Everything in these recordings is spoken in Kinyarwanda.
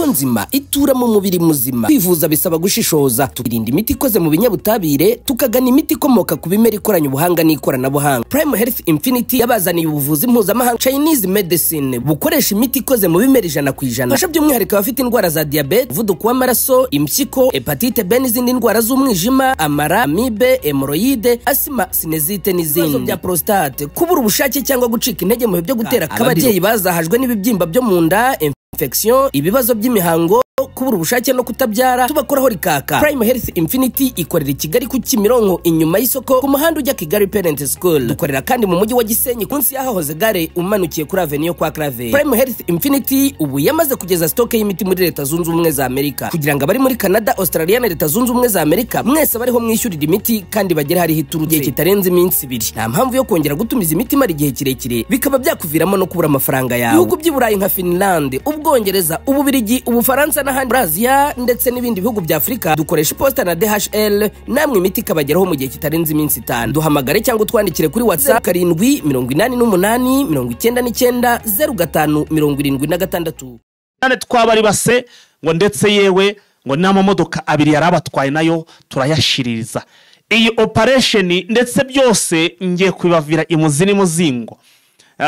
roho nzima itura mu mubiri muzima. Kwivuza bisaba gushishoza, tukirinda imiti ikoze mu binyabutabire, tukagana imiti ikomoka ku bimera ikoranye ubuhanga n'ikoranabuhanga. Prime Health Infinity yabazaniye ubuvuzi mpuzamahanga Chinese medicine bukoresha imiti ikoze mu bimera 100%. Fasha by'umwihariko abafite indwara za diabete, umuvuduko w'amaraso, impyiko, hepatite B n'izindi ndwara z'umwijima, amara, amibe, hemorrhoide, asima, sinezite n'izindi. Bya prostate, kubura ubushake cyangwa gucika intege mu byo gutera akabariro. Ababyeyi bazahajwe n'ibibyimba byo mu nda, infection, ibibazo by'imihango, kubura ubushake no kutabyara, tubakoraho rikaka. Prime Health Infinity ikorera i Kigali ku Kimironko inyuma y'isoko ku muhanda ujya Kigali Parent School. Dukorera kandi mu mujyi wa Gisenyi kunsi yahahoze gare umanukiye kuri Avenue kwa Clave. Prime Health Infinity ubu yamaze kugeza stock y'imiti muri Leta Zunze Ubumwe za Amerika, kugira ngo abari muri Canada, Australia na Leta Zunze Ubumwe za Amerika mwese bariho mwishyurira imiti kandi bagera hari hituruje kitarenze iminsi 2. Nta mpamvu yo kongera gutumiza imiti mari igihe kirekire bikaba byakuviramo no kubura amafaranga yawe. Ibihugu by'Iburayi nka Finland, Ubwongereza, Ububiligi, Ubufaransa na Brazil ndetse n'ibindi bihugu bya Afrika dukoresha posta na DHL, namwe imiti kabageraho mu gihe kitarenze iminsi 5. Duhamagare cyangwa twandikire kuri WhatsApp 788990576. Nane twabari base ngo ndetse yewe ngo n'amamodoka abiri yarabatwaye nayo turayashiririza. Iyi operation ndetse byose ngiye kwibavira imuzini muzingo.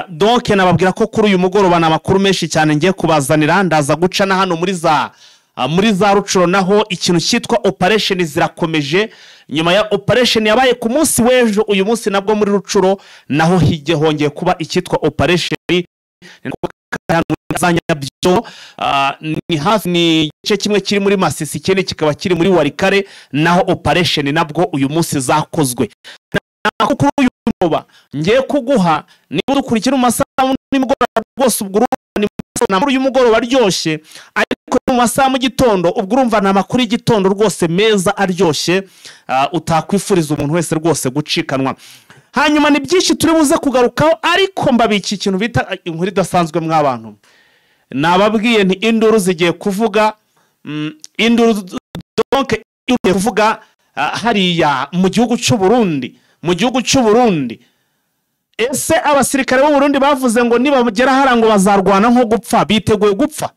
Donc nababwira ko kuri uyu mugoroba namakuru menshi cyane ngiye kubazanira, ndaza guca na hano muri za Rucuro naho ikintu cyitwa operation zirakomeje. Nyuma ya operation yabaye ku munsi w'ejo, uyu munsi nabwo muri Rucuro naho hongeye kuba icyitwa operation zanyabyo. Ni hafi ni igice kimwe kiri muri Masisi, ikindi kikaba kiri muri Warikare, naho operation nabwo uyu munsi zakozwe. Kuri uyu mugoroba ngiye kuguha, niba dukurikira umasaha n'imugoroba rwose ubwo urumva uyu mugoroba aryoshye, ariko mu masaha mu gitondo ubwo urumva na makuru y'igitondo rwose meza aryoshye, utakwifuriza umuntu wese rwose gucikanwa. Hanyuma ni byinshi turi buze kugarukaho, ariko mbabiki ikintu bita inkuru idasanzwe mw'abantu. Nababwiye nti induru zigiye kuvuga, induru donc igiye kuvuga hariya mu gihugu cy'u Burundi. Ese abasirikare b'u Burundi bavuze ngo nibagera harango bazarwana nko gupfa, biteguye gupfa?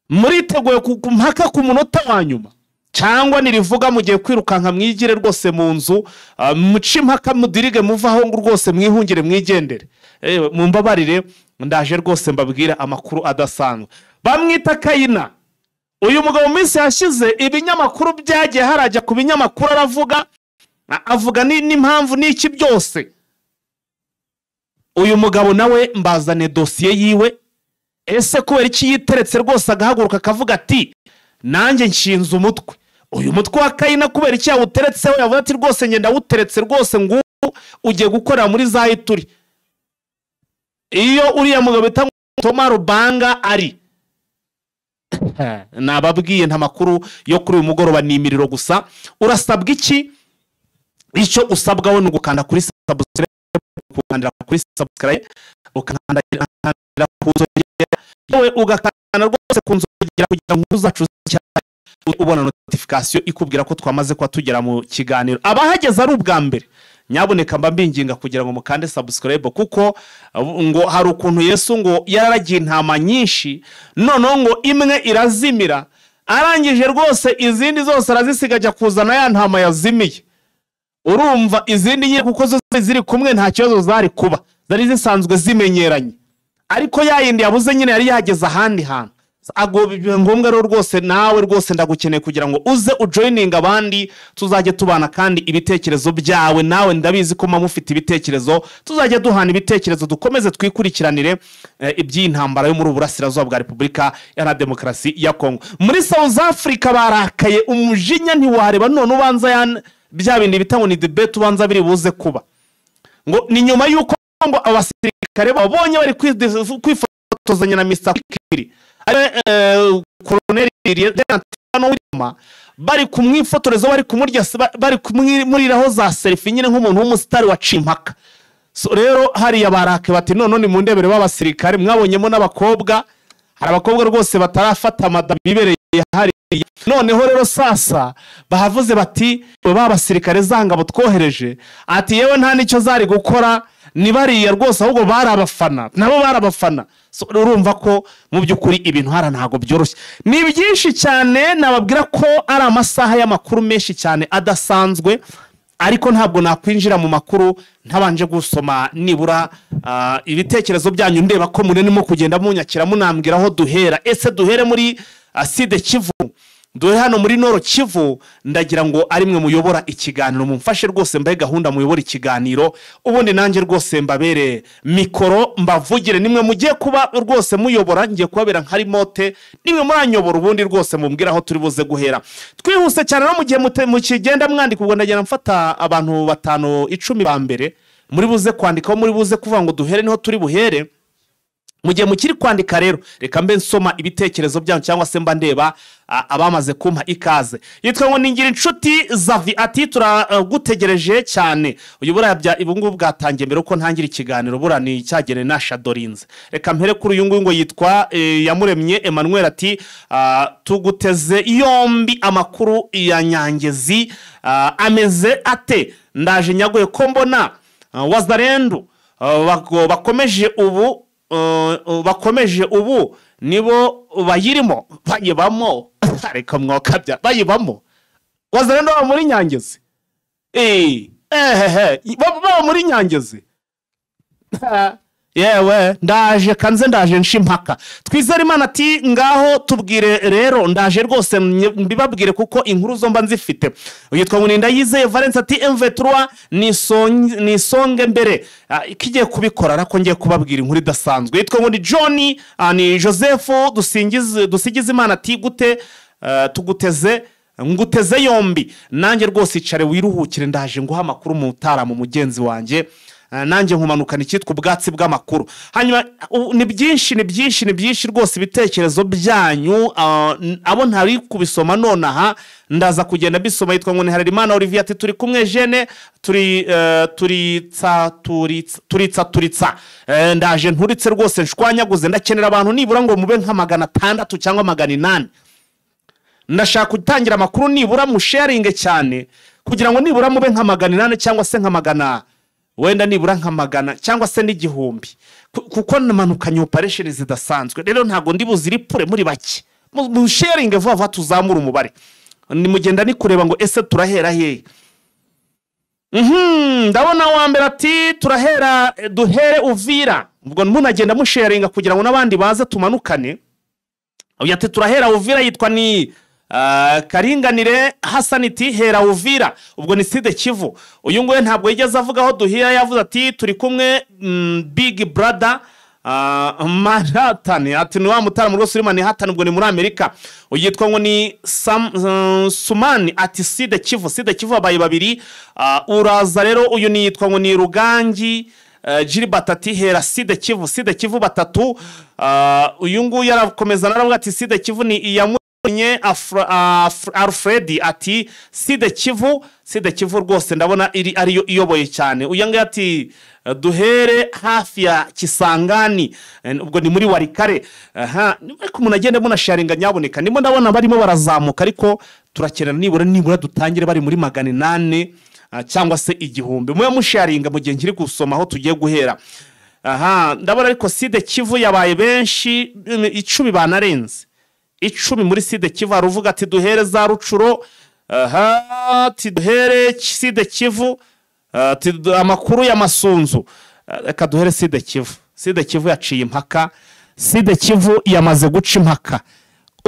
Muriteguye mpaka ku munota wa nyuma, cyangwa nirivuga mugiye kwirukanka mwigire rwose mu nzu, muci mpaka mudirige muvaho ngo rwose mwihungire mwigendere? Mumbabarire ndaje rwose mbabwira amakuru adasanzwe. Bamwita Kayina. Uyu mugabo minsi yashize ibinyamakuru byagiye harajya ku binyamakuru avuga n'impamvu n'iki byose. Uyu mugabo nawe mbazane dosiye yiwe. Ese kubera iki yiteretse rwose agahaguruka akavuga ati nanjye nshinze umutwe? Uyu mutwe wa Kayina kubera iki yawuteretseho, yavuga ati rwose ngenda wuteretse rwose ngo ugiye gukorera muri za Ituri. Iyo uriya mugabo bita Thomas Rubanga ari nababwiye nta makuru yo kuri uyu mugoroba, ni imiriro gusa. Urasabwa iki? Icyo usabwa we n'ugukanda kuri subscribe, ukanda yewe ugakanda rwose kunzogera kugira ngo uzacu ubona notification ikubwira ko twamaze kwa tugera mu kiganiro. Abahageze ari ubwa mbere, nyaboneka mbambinginga kugira ngo mukande subscribe, kuko ngo hari ukuntu Yesu ngo yararagiye intama nyinshi, none ngo imwe irazimira, arangije rwose izindi zose arazisigaje kuzana ya ntama yazimiye. Urumva izindi nyine kuko zo ziri kumwe nta kibazo zari kuba, zari zisanzwe zimenyeranye, ariko yayindi yabuze nyine yari yageze ahandi hantu. Ngombwa rero rwose nawe rwose ndagukeneye kugira ngo uze ujoininga abandi, tuzajye tubana kandi ibitekerezo byawe. Nawe ndabizi ko mufite ibitekerezo, tuzajye duhana ibitekerezo, dukomeze twikurikiranire iby'intambara yo muri Burasirazuba bwa Repubulika ya Demokarasi ya Kongo. Muri South Africa barakaye umujinya ntiwareba, none ubanza bya bindi bitabo ni debate ubanza biri buze kuba ngo ni nyuma yuko ngo abasirikare babonye bari kwifotozanya na Mr. Kiri Colonel Lieutenant bari kumwifotorezo, bari kumurya, bari kumuriraho za selfie nyine nk'umuntu w'umusitari wa Cimpaka. So rero hariya barake bati none ni mu ndebere b'abasirikare mwabonyemo n'abakobwa, hari abakobwa rwose batarafata madam bibereye hari. Noneho rero sasa bahavuze bati b'abasirikare zangabo twohereje ati yewe nta nicyo zari gukora, ni bariya rwose ahubwo bari abafana nabo bari abafana. Urumva ko mu by'ukuri ibintu hara ntago byoroshye, ni byinshi cyane. Nababwira ko ari amasaha y'amakuru menshi cyane adasanzwe, ariko ntabwo nakwinjira mu makuru ntabanje gusoma nibura ibitekerezo byanyu, ndeba ko munenimo kugenda munyakira munambwira aho duhera. Ese duhere muri Sud Kivu, duhere hano muri Nord Kivu? Ndagira ngo ari mwe muyobora ikiganiro, mumfashe rwose mbaye gahunda muyobora ikiganiro, ubundi nanjye rwose mbabere mikoro mbavugire. Nimwe mugiye kuba rwose muyobora, ngiye kubabera nka remote, nimwe muranyobora, ubundi rwose mumbwira aho turi buze guhera. Twihuse cyane no mugiye mukigenda mwandika, ubwo ndagira mfata abantu 5-10 ba mbere muri buze kwandikaho, muri buze kuvuga ngo duhere niho turi buhere. Mugiye mukiri kwandika rero, reka mbe nsoma ibitekerezo byanyu cyangwa se mba ndeba abamaze kumpa ikaze. Yitwa ngo ningira inshuti Zavi ati turagutegereje cyane. Uyu buraya ibungu bwatangiye mbere uko ntangira ikiganiro, bura ni cyagene na Shadorinze. Reka mpere kuri uyu ngo yitwa Yamuremye Emmanuel ati tuguteze yombi amakuru ya Nyangezi ameze ate? Ndaje nyagoye ko mbona Wazarendo bakomeje ubu nibo bayirimo bayibamo. Ariko mwokabya bayibamo Wazarendo muri Nyangezi baba muri Nyangezi. Yewe ndaje kanze ndaje nshimpaka. Twizere Imana ati ngaho tubwire rero, ndaje rwose mbibabwire kuko inkuru zo mba nzifite. Yitwa ngo Ndayizeye Valence ati MV3 ni songe mbere ikigiye kubikora, ariko ngiye kubabwira inkuru idasanzwe. Yitwa ngo ni Johnny ni Joseph dusigize Imana ati gute nguteze yombi. Nanjye rwose icare wiruhukire, ndaje nguha amakuru mu Tara mu mugenzi wanjye, nanjye nkumanukana icyitwa ubwatsi bw'amakuru. Hanyuma ni byinshi rwose ibitekerezo byanyu, abo ntari kubisoma nonaha ndaza kugenda bisoma. Yitwa ngo ni Harerimana Olivier ati turi kumwe Jene turitsa ndaje nturitse rwose nshwanyaguze, ndakenera abantu nibura ngo mube nka 600 cyangwa 800. Ndashaka gutangira amakuru nibura mu sharing cyane, kugira ngo nibura mube nka 800 cyangwa se nka 100, wenda nibura nka 100 cyangwa se n'igihumbi, kuko namanukanye operation zidasanzwe. Rero ntago ndi buziripure muri bake, mu sharing vuba tuzamura umubare. Ni mugenda ni kureba ngo ese turahera hehe. Ndabona wa mbere ati duhere Uvira, ubwo munagenda mu sharing kugira ngo nabandi baze tumanukane. Uyu ati turahera Uvira, yitwa ni Karinganire Hasaniti hera Uvira, ubwo ni Sud Kivu. Uyu nguye ntabwo yigeze avuga aho duhira, yavuze ati turi kumwe Big Brother Manhattan. Ati ni wa Mutara mu rwose urimo Manhattan, ubwo ni muri Amerika. Uyitwa ngo ni Sumani ati Sud Kivu abaye babiri. Uraza rero uyu ni yitwa ngo ni Rugangi Gilbert ati hera Sud Kivu batatu. Uyu nguye yarakomeza naravuga ati Sud Kivu ni iya Alfred ati Sud Kivu rwose ndabona ariyo iyoboye cyane. Uyange ati duhere hafi ya Kisangani, ubwo ni muri Warikare. Ariko umuntu agenda munasharinga nyaboneka, ndimo ndabona barimo barazamuka, ariko turakenera nibura dutangire bari muri 800 cyangwa se igihumbi. Muye musharinga mu gihe nkiri gusoma aho tugiye guhera. Ndabona ariko Sud Kivu yabaye benshi 10 banarenze 10 muri Sud Kivu. Aruvuga ati duhere za Rucuro, ati duhere Sud Kivu, ati amakuru ya Masunzu. Reka duhere Sud Kivu yaciye impaka, Sud Kivu yamaze guca impaka,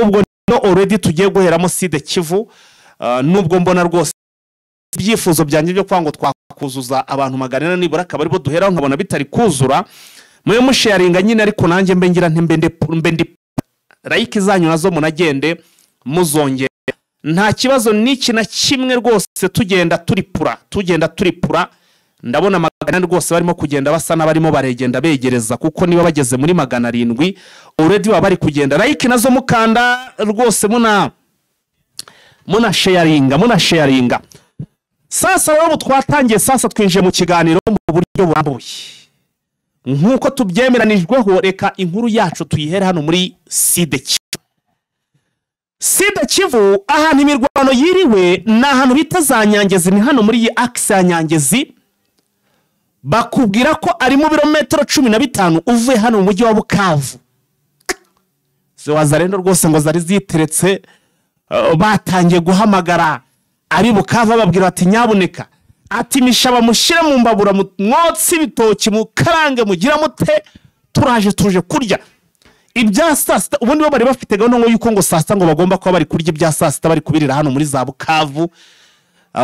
ubwo no already tugiye guheramo Sud Kivu. Nubwo mbona rwose ibyifuzo byanjye byo kwanga twakuzuza abantu 100 nibura akaba aribo duheraho, nkabona bitari kuzura. Muye musharinga nyine, ariko nanjye mbengira mbe like zanyu nazo munagende muzongera, nta kibazo niki na kimwe rwose. tugenda turipura. Ndabona 100 rwose barimo kugenda basa n'abarimo baregenda begereza, kuko niba bageze muri 700 already bari kugenda. Like nazo mukanda rwose muna sharinga. Sasa rero twatangiye, sasa twinje mu kiganiro mu buryo burambuye nkuko tubyemeranijweho. Reka inkuru yacu tuyihere hano muri Sud Kivu. Ahantu imirwano yiriwe na ahantu bita za Nyangezi, ni hano muri iyi axe ya Nyangezi. bakubwira ko ari mu birometero 15 uvuye hano mu mujyi wa Bukavu. Se Wazalendo rwose ngo zari ziteretse, batangiye guhamagara ari Bukavu babwira ati nyabuneka ati mishaba mushire mu mbabura mwotsi bitoki mu karange mugira mute tuje kurya ibya sasta. Ubundi bo bari bafite gahunda ngo yuko ngo sasta ngo bagomba kuba bari kurya ibya sasta bari kubirira hano muri za Bukavu.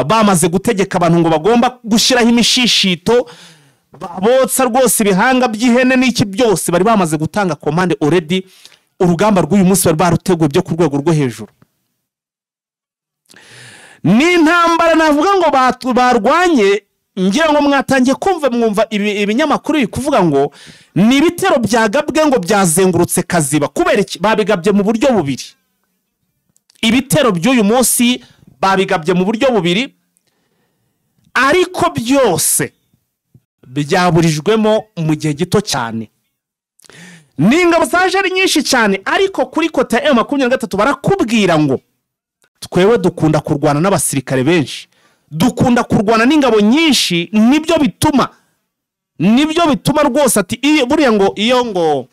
Bamaze gutegeka abantu ngo bagomba gushiraho imishishito babotsa rwose ibihanga by'ihene n'iki byose bari bamaze gutanga commande already. Urugamba rw'uyu munsi bari baruteguye byo ku rwego rwo hejuru. Ni intambara navuga ngo barwanye, ngira ngo mwatangiye kumva mwumva ibinyamakuru bikuvuga ngo ni ibitero byagabwe ngo byazengurutse Kaziba. Kubera iki babigabye mu buryo bubiri? Ibitero by'uyu munsi babigabye mu buryo bubiri, ariko byose byaburijwemo mu gihe gito cyane. N'ingabo zaje ari nyinshi cyane, ariko kuri kota M23 barakubwira ngo twewe dukunda kurwana n'abasirikare benshi, dukunda kurwana n'ingabo nyinshi, nibyo bituma rwose ati buriya ngo iyo ngo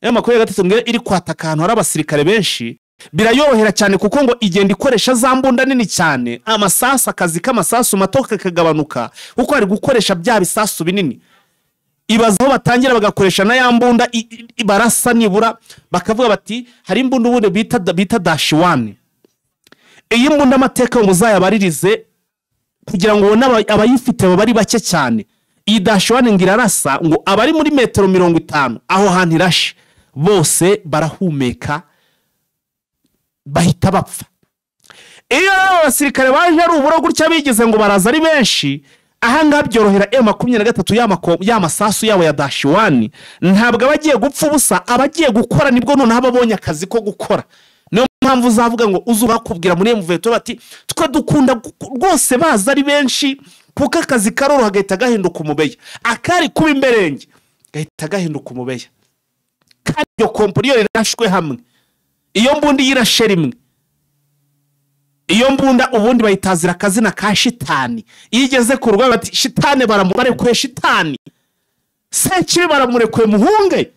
M23 ngere iri kwataka ahantu hari abasirikare benshi birayorohera cyane, kuko ngo igenda ikoresha za mbunda nini cyane, amasasu akazi k'amasasu mato kagabanuka kuko ari gukoresha bya bisasu binini. Ibazaho batangira bagakoresha na ya mbunda barasa nibura bakavuga bati hari imbunda ubundi bita -1. Iyi mbunda amateka muzayabaririze kugira ngo abayifite bari bake cyane. Iyi -1 ngira rasa ngo abari muri metero 50 aho hantu irashe bose barahumeka bahita bapfa. Iyo abasirikare baje ari uburo gutya bigize ngo baraza ari benshi, ahanga byorohera M23 y'amasasu yabo ya -1 ntabwo abagiye gupfa ubusa, abagiye gukora nibwo none ababonye akazi ko gukora. Niyo mpamvu uzavuga ngo uzubakubwira muri M23 bati twe dukunda rwose baza ari benshi kuko akazi karoro hagahita gahinduka umubeya, akari kuba imberenge gahita gahinduka umubeya. Kandi iyo komporiyo rirashwe hamwe, iyo mbundi yirashe rimwe, iyo mbunda ubundi bayitazira akazina ka shitani. Igeze ku rugamba bati shitani baramurekuye, shitani sekibi baramurekuye muhunge.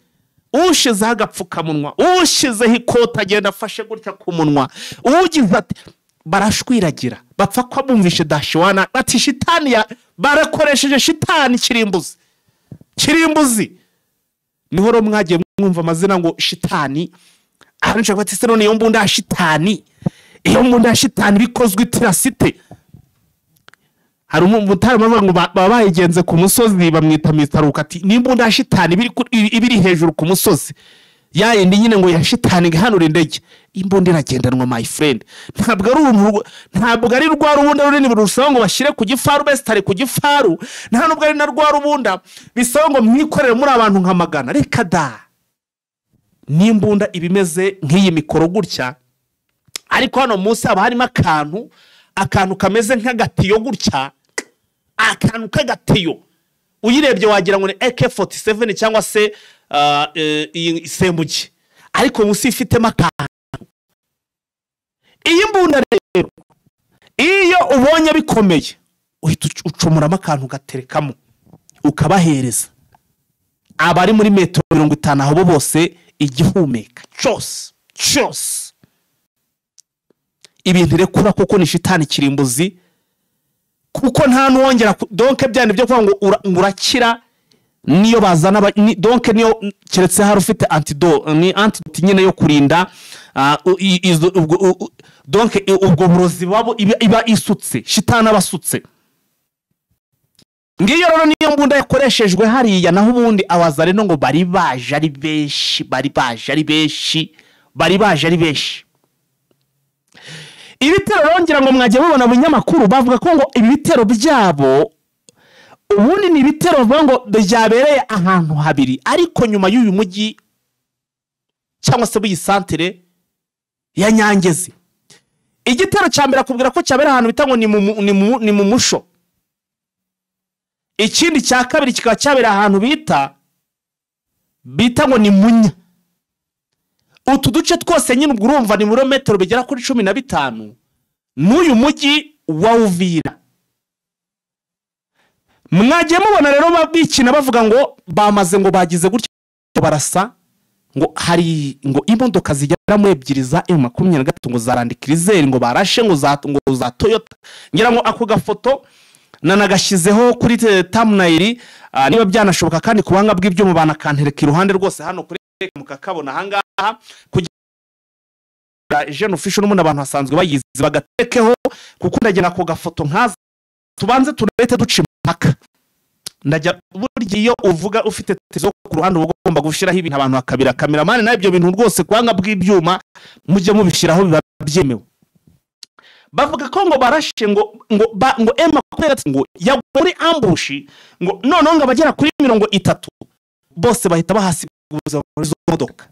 Ushize agapfukamunwa, ushizeho ikota agenda afashe gutya ku munwa, ugize ati barashwiragira bapfa kwa bumvishe -1 bati shitani barakoresheje shitani kirimbuzi. Niho ro mwagiye mwumva amazina ngo shitani, ahantu bati se none iyo mbunda ya shitani, iyo mbunda ya shitani bikozwe itirasite. Hari umutari bavuga ngo babayigenze ku musozi bamwita Mr. ati n'imbunda ya shitani ibiri hejuru ku musozi, yayindi nyine ngo ya shitani gahanura indege. Imbunda iragendanwa my friend, ntabwo ari rwa rubunda runini burusaba ngo bashire ku gifaru bestare ku gifaru, nta nubwo ari na rwa rubunda bisaba ngo mwikorere muri abantu nka magana. Reka da, n'imbunda ibimeze nk'iyi mikoro gutya, ariko hano munsi haba harimo akantu kameze nk'agatiyo gutya, akantu k'agatiyo uyirebye wagira ngo ni AK47 cyangwa se isembugi, ariko munsi ifitemo akantu. Iyi mbunda rero iyo ubonye bikomeye uhita ucumuramo akantu gaterekamo ukabahereza abari muri metero 50 aho bose igihumeka cyose. Ibintu rekura kuko ni shitani kirimbuzi, kuko nta nuwongera donc byane byo kuvuga ngo urakira niyo bazana donc niyo keretse hari ufite antidote nyine yo kurinda donc ubwo burozi babo iba isutse, shitani abasutse. Ngiyo rero niyo mbunda yakoreshejwe hariya, naho ubundi Abazalendo ngo bari baje ari benshi. Ibitero rongera ngo mwagiye mubona bunyamakuru bavuga ko ngo ibitero byabo ubundi ni ibitero bavuga ngo byabereye ahantu habiri, ariko nyuma y'uyu mujyi cyangwa se buyi santere ya Nyangezi. Igitero cyambera kubwira ko cyabera ahantu bitango ni mu musho. Ikindi cya kabiri kikaba cyabera ahantu bita ngo ni Munya. Utu duce twose nyine ubwo urumva ni metero bigera kuri 15 n'uyu mujyi wa Uvira. mwagiye mubona rero babikina bavuga ngo bamaze ngo bagize gutyo barasa ngo hari ngo imodoka zigera mu ebyiri za M23 ngo zarandikirize ngo barashe ngo za Toyota ngira ngo ako gafoto nanagashyizeho kuri thumbnail niba byanashoboka kandi kubanga bw'ibyo mu bana kantereka iruhande rwose hano kuri mukakabona hangaha kugira Jeune Official n'umuntu abantu hasanzwe bayizi bagatekeho kuko ndagira ako gafoto nkaza tubanze turete duca impaka ndajya burya iyo uvuga ufite tezo ku ruhande ugomba gushiraho ibintu abantu bakabira cameraman na ibyo bintu rwose kwanga bw'ibyuma mujye mubishiraho biba byemewe bavuga ko ngo barashe ngo M23 ngo yaguri ambush ngo none ngo abagera kuri 30 bose bahita bahasiguza muri zo modoka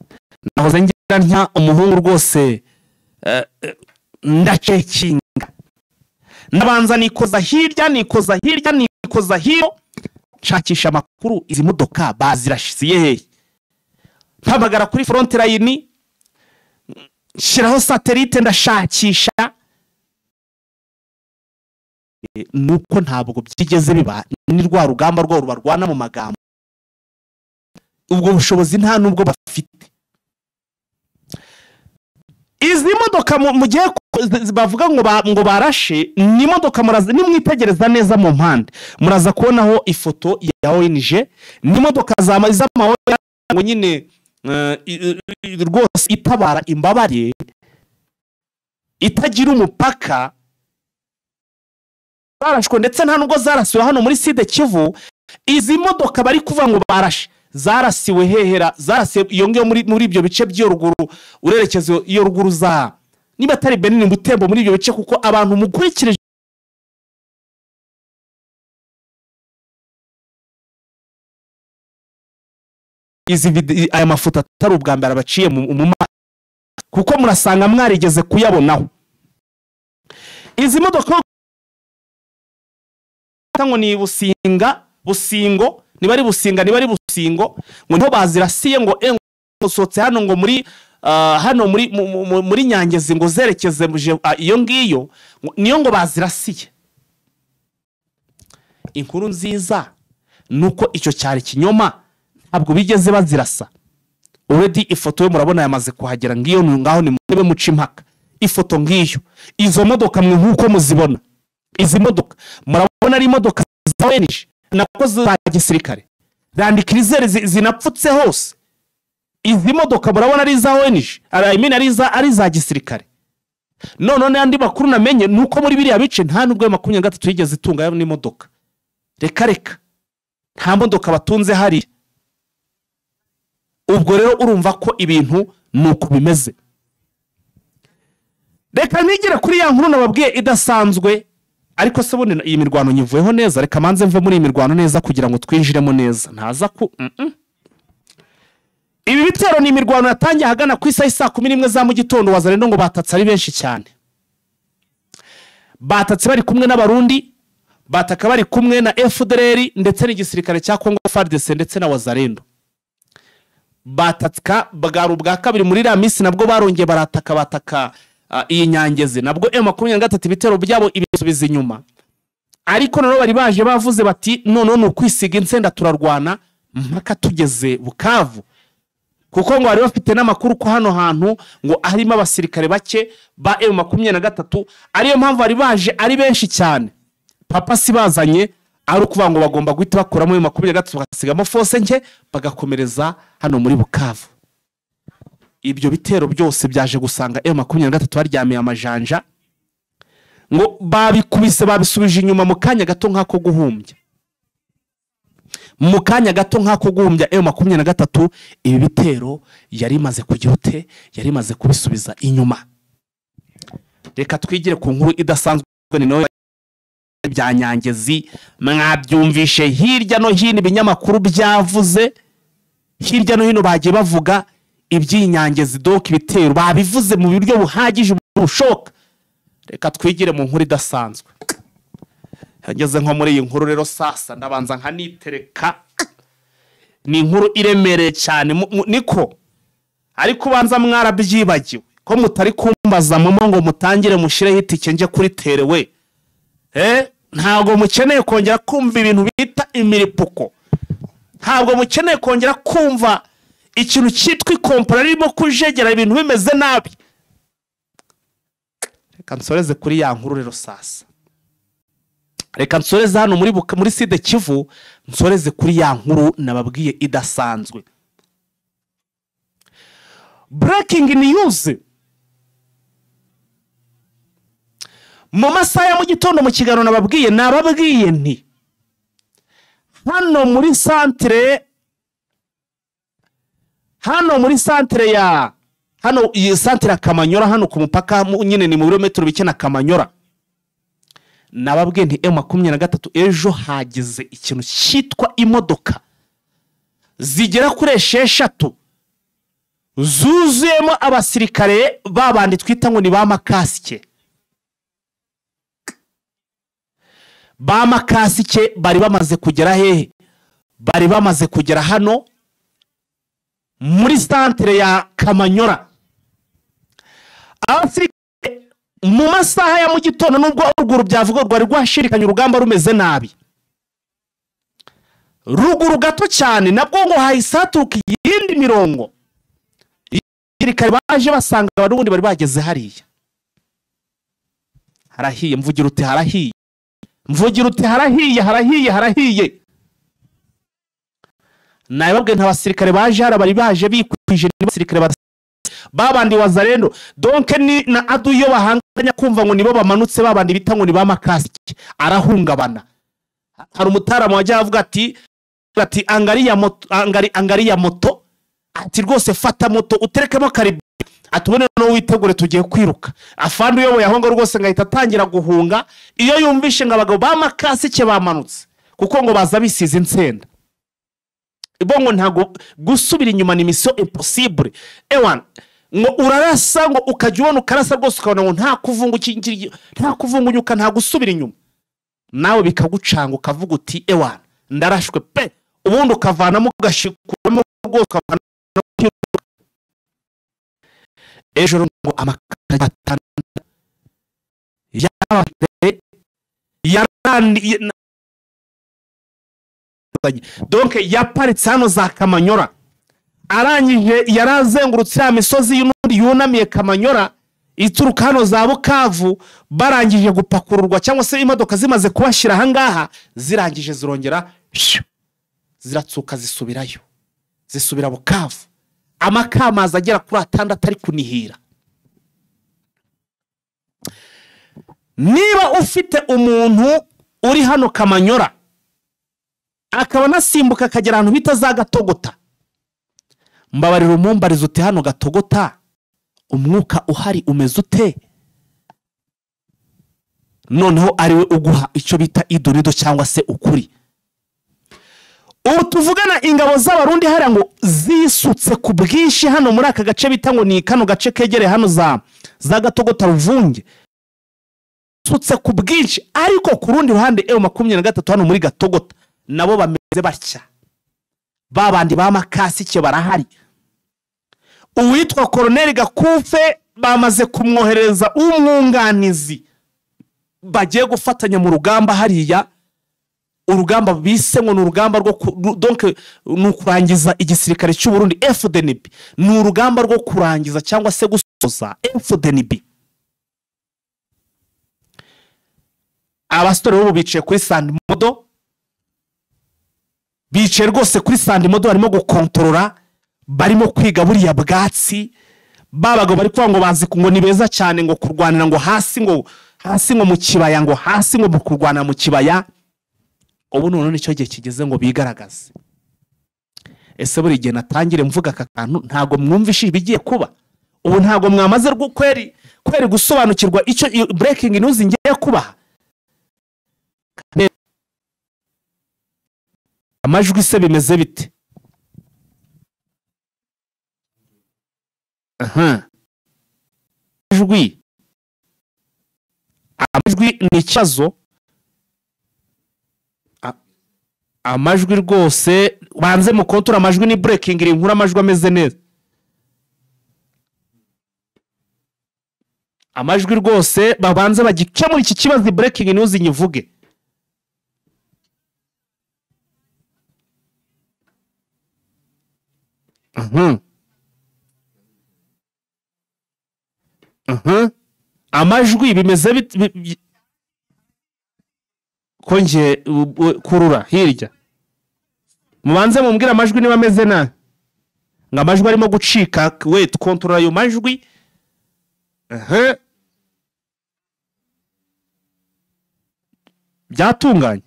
naho zengira ntya umuhungu rwose ndacekinga nabanza nikoza hirya nikoza hiyo nshakisha amakuru izi modoka bazirashisiye he mpamagara kuri front line shiraho satellite ndashakisha nuko ntabwo byigeze biba ni rwa rugamba rwo rubarwana mu magambo ubwo bushobozi nta nubwo bafite izi modoka mu gihe bavuga ngo barashe ni modoka muraza nimwitegereza neza mu mpande muraza kubonaho ifoto ya ONG ni modoka z'amawe ngo nyine rwose itabara imbabare itagira umupaka barashwe ndetse nta nubwo zarasiwe hano muri Sud Kivu izi modoka bari kuvuga ngo barashe zarasiwe hehera zarasiwe iyo ngiyo muri ibyo bice byo ruguru urerekeze iyo ruguru za niba atari Benin Butembo muri ibyo bice kuko abantu mukurikire izi aya mafoto atari ubwa mbere abaciye mu kuko murasanga mwarigeze kuyabonaho izi modoka ngo ni busingo niba ari busingo ngo niho bazirasiye ngo sotse hano ngo muri hano muri Nyangezi ngo zerekeze iyo ngiyo niyo ngo bazirasiye inkuru nziza nuko icyo cyari kinyoma ntabwo bigeze bazirasa already ifoto yo murabona yamaze kuhagera ngiyo ngaho ni mube muca impaka ifoto ngiyo izo modoka mwe nkuko muzibona izi modoka murabona ari modoka za ONG nako za gisirikare randikirize zinapfutse hose izi modoka murabona ari za ONG ari za gisirikare none andi makuru namenye nuko muri biriya bice nta nubwo 23 yigeze itunga ni modoka reka nta modoka batunze hari ubwo rero urumva ko ibintu nuko bimeze reka nigire kuri ya nkuru nababwiye idasanzwe ariko se bundi iyi mirwano nyivuyeho neza reka manze mve muri iyi mirwano neza kugira ngo twinjiremo neza ntaza ku ibi bitero ni imirwano yatangiye hagana ku isaha 11 za mu gitondo wazarendo ngo batatse ari benshi cyane batatse bari kumwe n'abarundi bataka bari kumwe na FDLR ndetse n'igisirikare cya Congo FARDC ndetse na wazarendo batatka bagaru bwa kabiri muri la misi nabwo barongeye bataka iyi Nyangezi nabwo M23 bitero byabo ibisubiza inyuma ariko none bari baje bavuze bati none nukwisiga insenda turarwana mpaka tugeze Bukavu kuko ngo bari bafite n'amakuru ko hano hantu ngo arimo abasirikare bake ba M23 ariyo mpamvu bari baje ari benshi cyane papa sibazanye ari ukuvuga ngo bagomba guhita bakora mu 23 bagasigamo force nke bagakomereza hano muri Bukavu ibyo bitero byose byaje gusanga M23 baryamiye amajanja ngo babikubise babisubije inyuma mu kanya gato nkako guhumbya M23 ibi bitero yari maze kujyote yari maze kubisubiza inyuma reka twigire ku nkuru idasanzwe ni no bya Nyangezi mwabyumvishe hirya no hino ibinyamakuru byavuze hirya no hino bagiye bavuga iby'inyangezi doki bitero babivuze mu buryo buhagije bushoka reka twigire mu nkuru idasanzwe hageze nko muri iyi nkuru rero sasa ndabanza nkanitereka ni inkuru iremereye cyane niko ariko banza mwarabyibagiwe ko mutari kumbaza mama ngo mutangire mushire hitike nje kuri terewe ntabwo mukeneye kongera kumva ibintu bita imiripuko, ntabwo mukeneye kongera kumva ikintu cyitwa ikompara ririmo kujegera ibintu bimeze nabi. Reka nsoreze kuri ya nkuru rero sasa, reka nsoreze hano muri Sud Kivu, nsoreze kuri ya nkuru nababwiye idasanzwe. Breaking news. Mu masaha ya mu gitondo mu kiganiro nababwiye nti hano muri centre ya hano iyi centre ya Kamanyora, hano ku mupaka nyine ni mu birometero bike na Kamanyora. Nababwiye nti M23 ejo hagize ikintu cyitwa imodoka zigera kuri 6 zuzuyemo abasirikare babandi twita ngo ni ba makasike. Ba makasike bari bamaze kugera hehe? Bari bamaze kugera hano muri centre ya Kamanyora. Abasirikare mu masaha ya mu gitondo nubwo uruguru byavuga rwari rwashirikanye urugamba rumeze nabi, ruguru gato cyane nabwo ngo hahisatuka yindi mirongo. Abasirikare baje basanga abarundi bari bageze hariya. Harahiye, mvugira uti harahiye, mvugira uti harahiye. Nababwiye nta basirikare baje hara bari baje bikwije n'abasirikare babandi wazarendo. Donc ni na adu yo bahanganya kumva ngo nibo bamanutse babandi bita ngo ni ba makasike arahungabana. Hari umutaramo wajya avuga ati angariya moto ati rwose fata moto uterekemo karibu atubone no witegure tugiye kwiruka. Afandi uyoboye aho ngo rwose ngahita atangira guhunga iyo yumvishe ngo abagabo ba makasike bamanutse, kuko ngo baza bisize insenda. Ibongo ntago gusubira inyuma ni mission impossible. Ewan ngo urarasa ngo ukajyubona ukarasa rwose ukabona ngo nta kuvungunyuka nta gusubira inyuma, nawe bikagucanga ukavuga uti ewan ndarashwe pe, ubundi ukavanamo ugashikuramo rwose ukavana. Ejo ngo amakara donc yaparitse hano za Kamanyora, arangije yarazengurutse ya misozi y'unundi yunamiye Kamanyora ituruka hano za Bukavu. Barangije gupakururwa cyangwa se imodoka zimaze kubashira hangaha, zirangije zirongera ziratsuka zisubirayo, zisubira Bukavu. Amakamaza agera kuri 6 ari kunihira. Niba ufite umuntu uri hano Kamanyora akaba nasimbuka akagera ahantu bita za Gatogota, mbabarira umumbarizo uti hano Gatogota umwuka uhari umeze ute? Noneho ariwe uguha icyo bita idonido cyangwa se ukuri. Ubu tuvugana ingabo z'abarundi hari ngo zisutse ku bwinshi hano muri aka gace bita ngo ni kano gace kegere hano za Gatogota Ruvunge, sutse ku bwinshi. Ariko ku rundi ruhande M23 hano muri Gatogota nabo bameze batya, babandi ba makasike barahari. Uwitwa Colonel Gakufe bamaze kumwohereza umwunganizi, bagiye gufatanya mu rugamba hariya. Urugamba bise ngo n'urugamba rwo donc nukurangiza igisirikare cy'u Burundi FDNB, n'urugamba rwo kurangiza cyangwa se gusoza FDNB. Abasitore bo bicaye kuri Sandimodo, bicaye rwose kuri Sandimodo barimo gukontorora, barimo kwiga buriya bwatsi. Babago bari kwa ngo bazi ngo ni beza cyane ngo kurwanira ngo hasi ngo mu kibaya, ngo hasi ngo kurwana mu kibaya. Ubu none nicyo gihe kigeze ngo bigaragaze. Ese buri gihe natangire mvuga aka kantu ntago mwumvishe bigiye kuba. Ubu ntago mwamaze rwo kweri gusobanukirwa icyo breaking news ngiye kuba. Amajwi se bimeze bite? Amajwi ni ikibazo. Amajwi rwose banze mu kontura amajwi ni breaking iri nkura amajwi ameze neza. Amajwi rwose babanze bagikemura iki kibazo breaking news nyivuge. amajwi bimeze konje kurura hirya mubanze mumbwira amajwi niba ameze na ngo amajwi arimo gucika we tukontorora ayo majwi byatunganye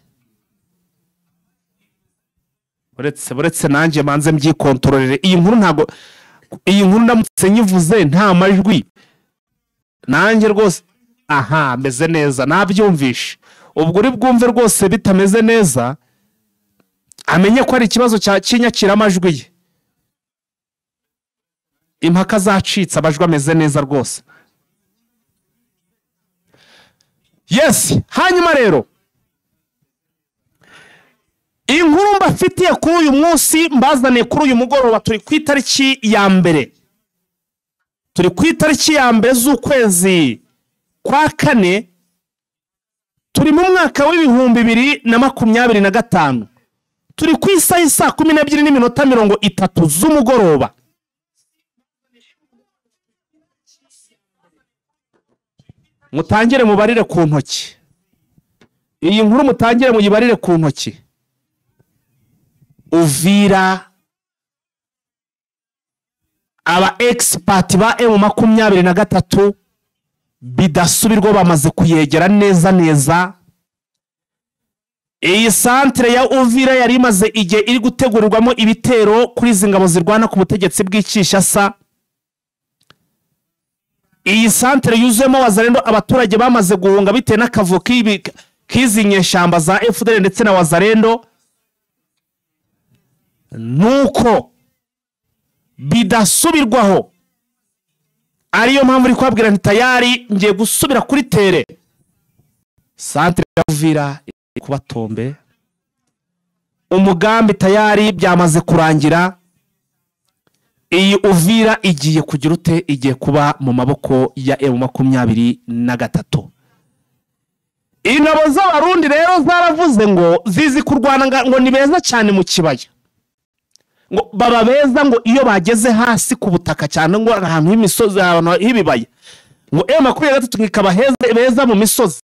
uretse nanjye manze mbyikontororere iyi nkuru ndamutse nyivuze nta majwi nanjye rwose aha meze neza nabyumvishe ubwo uri bwumve rwose bitameze neza amenye ko ari ikibazo cy'inyakira amajwi ye impaka zacitse amajwi ameze neza rwose yes hanyuma rero inkuru mbafitiye kuri uyu munsi mbazaniye kuri uyu mugoroba turi ku itariki ya mbere z'ukwezi kwa kane turi mu mwaka w'ibihumbi 2025 turi ku isaha saa 12:30 z'umugoroba mutangire mubarire ku ntoki iyi nkuru mutangire muyibarire ku ntoki Uvira aba expert ba M23 bidasubirwa bamaze kuyegera neza iyi centre ya Uvira yari imaze igihe iri gutegurirwamo ibitero kuri zingabo zirwana ku butegetsi bw'Kinshasa. Iyi centre yuzemo wazarendo abaturage bamaze guhunga bitewe n'akavuyo kizinyeshamba za FDL ndetse na wazarendo, nuko bidasubirwaho. Ariyo mpamvu uri kwabwira nti tayari ngiye gusubira kuri tere. Centre ya Uvira kuba tombe, umugambi tayari byamaze kurangira. Iyi Uvira igiye kugira ute, igiye kuba mu maboko ya M23. Ingabo z'abarundi rero zaravuze ngo zizi kurwana ngo ni beza cyane mu kibaya, ngo baba beza ngo iyo bageze hasi ku butaka cyane ngo ahantu h'imisozi ahantu h'ibibaya, ngo M23 ngikaba beza mu misozi.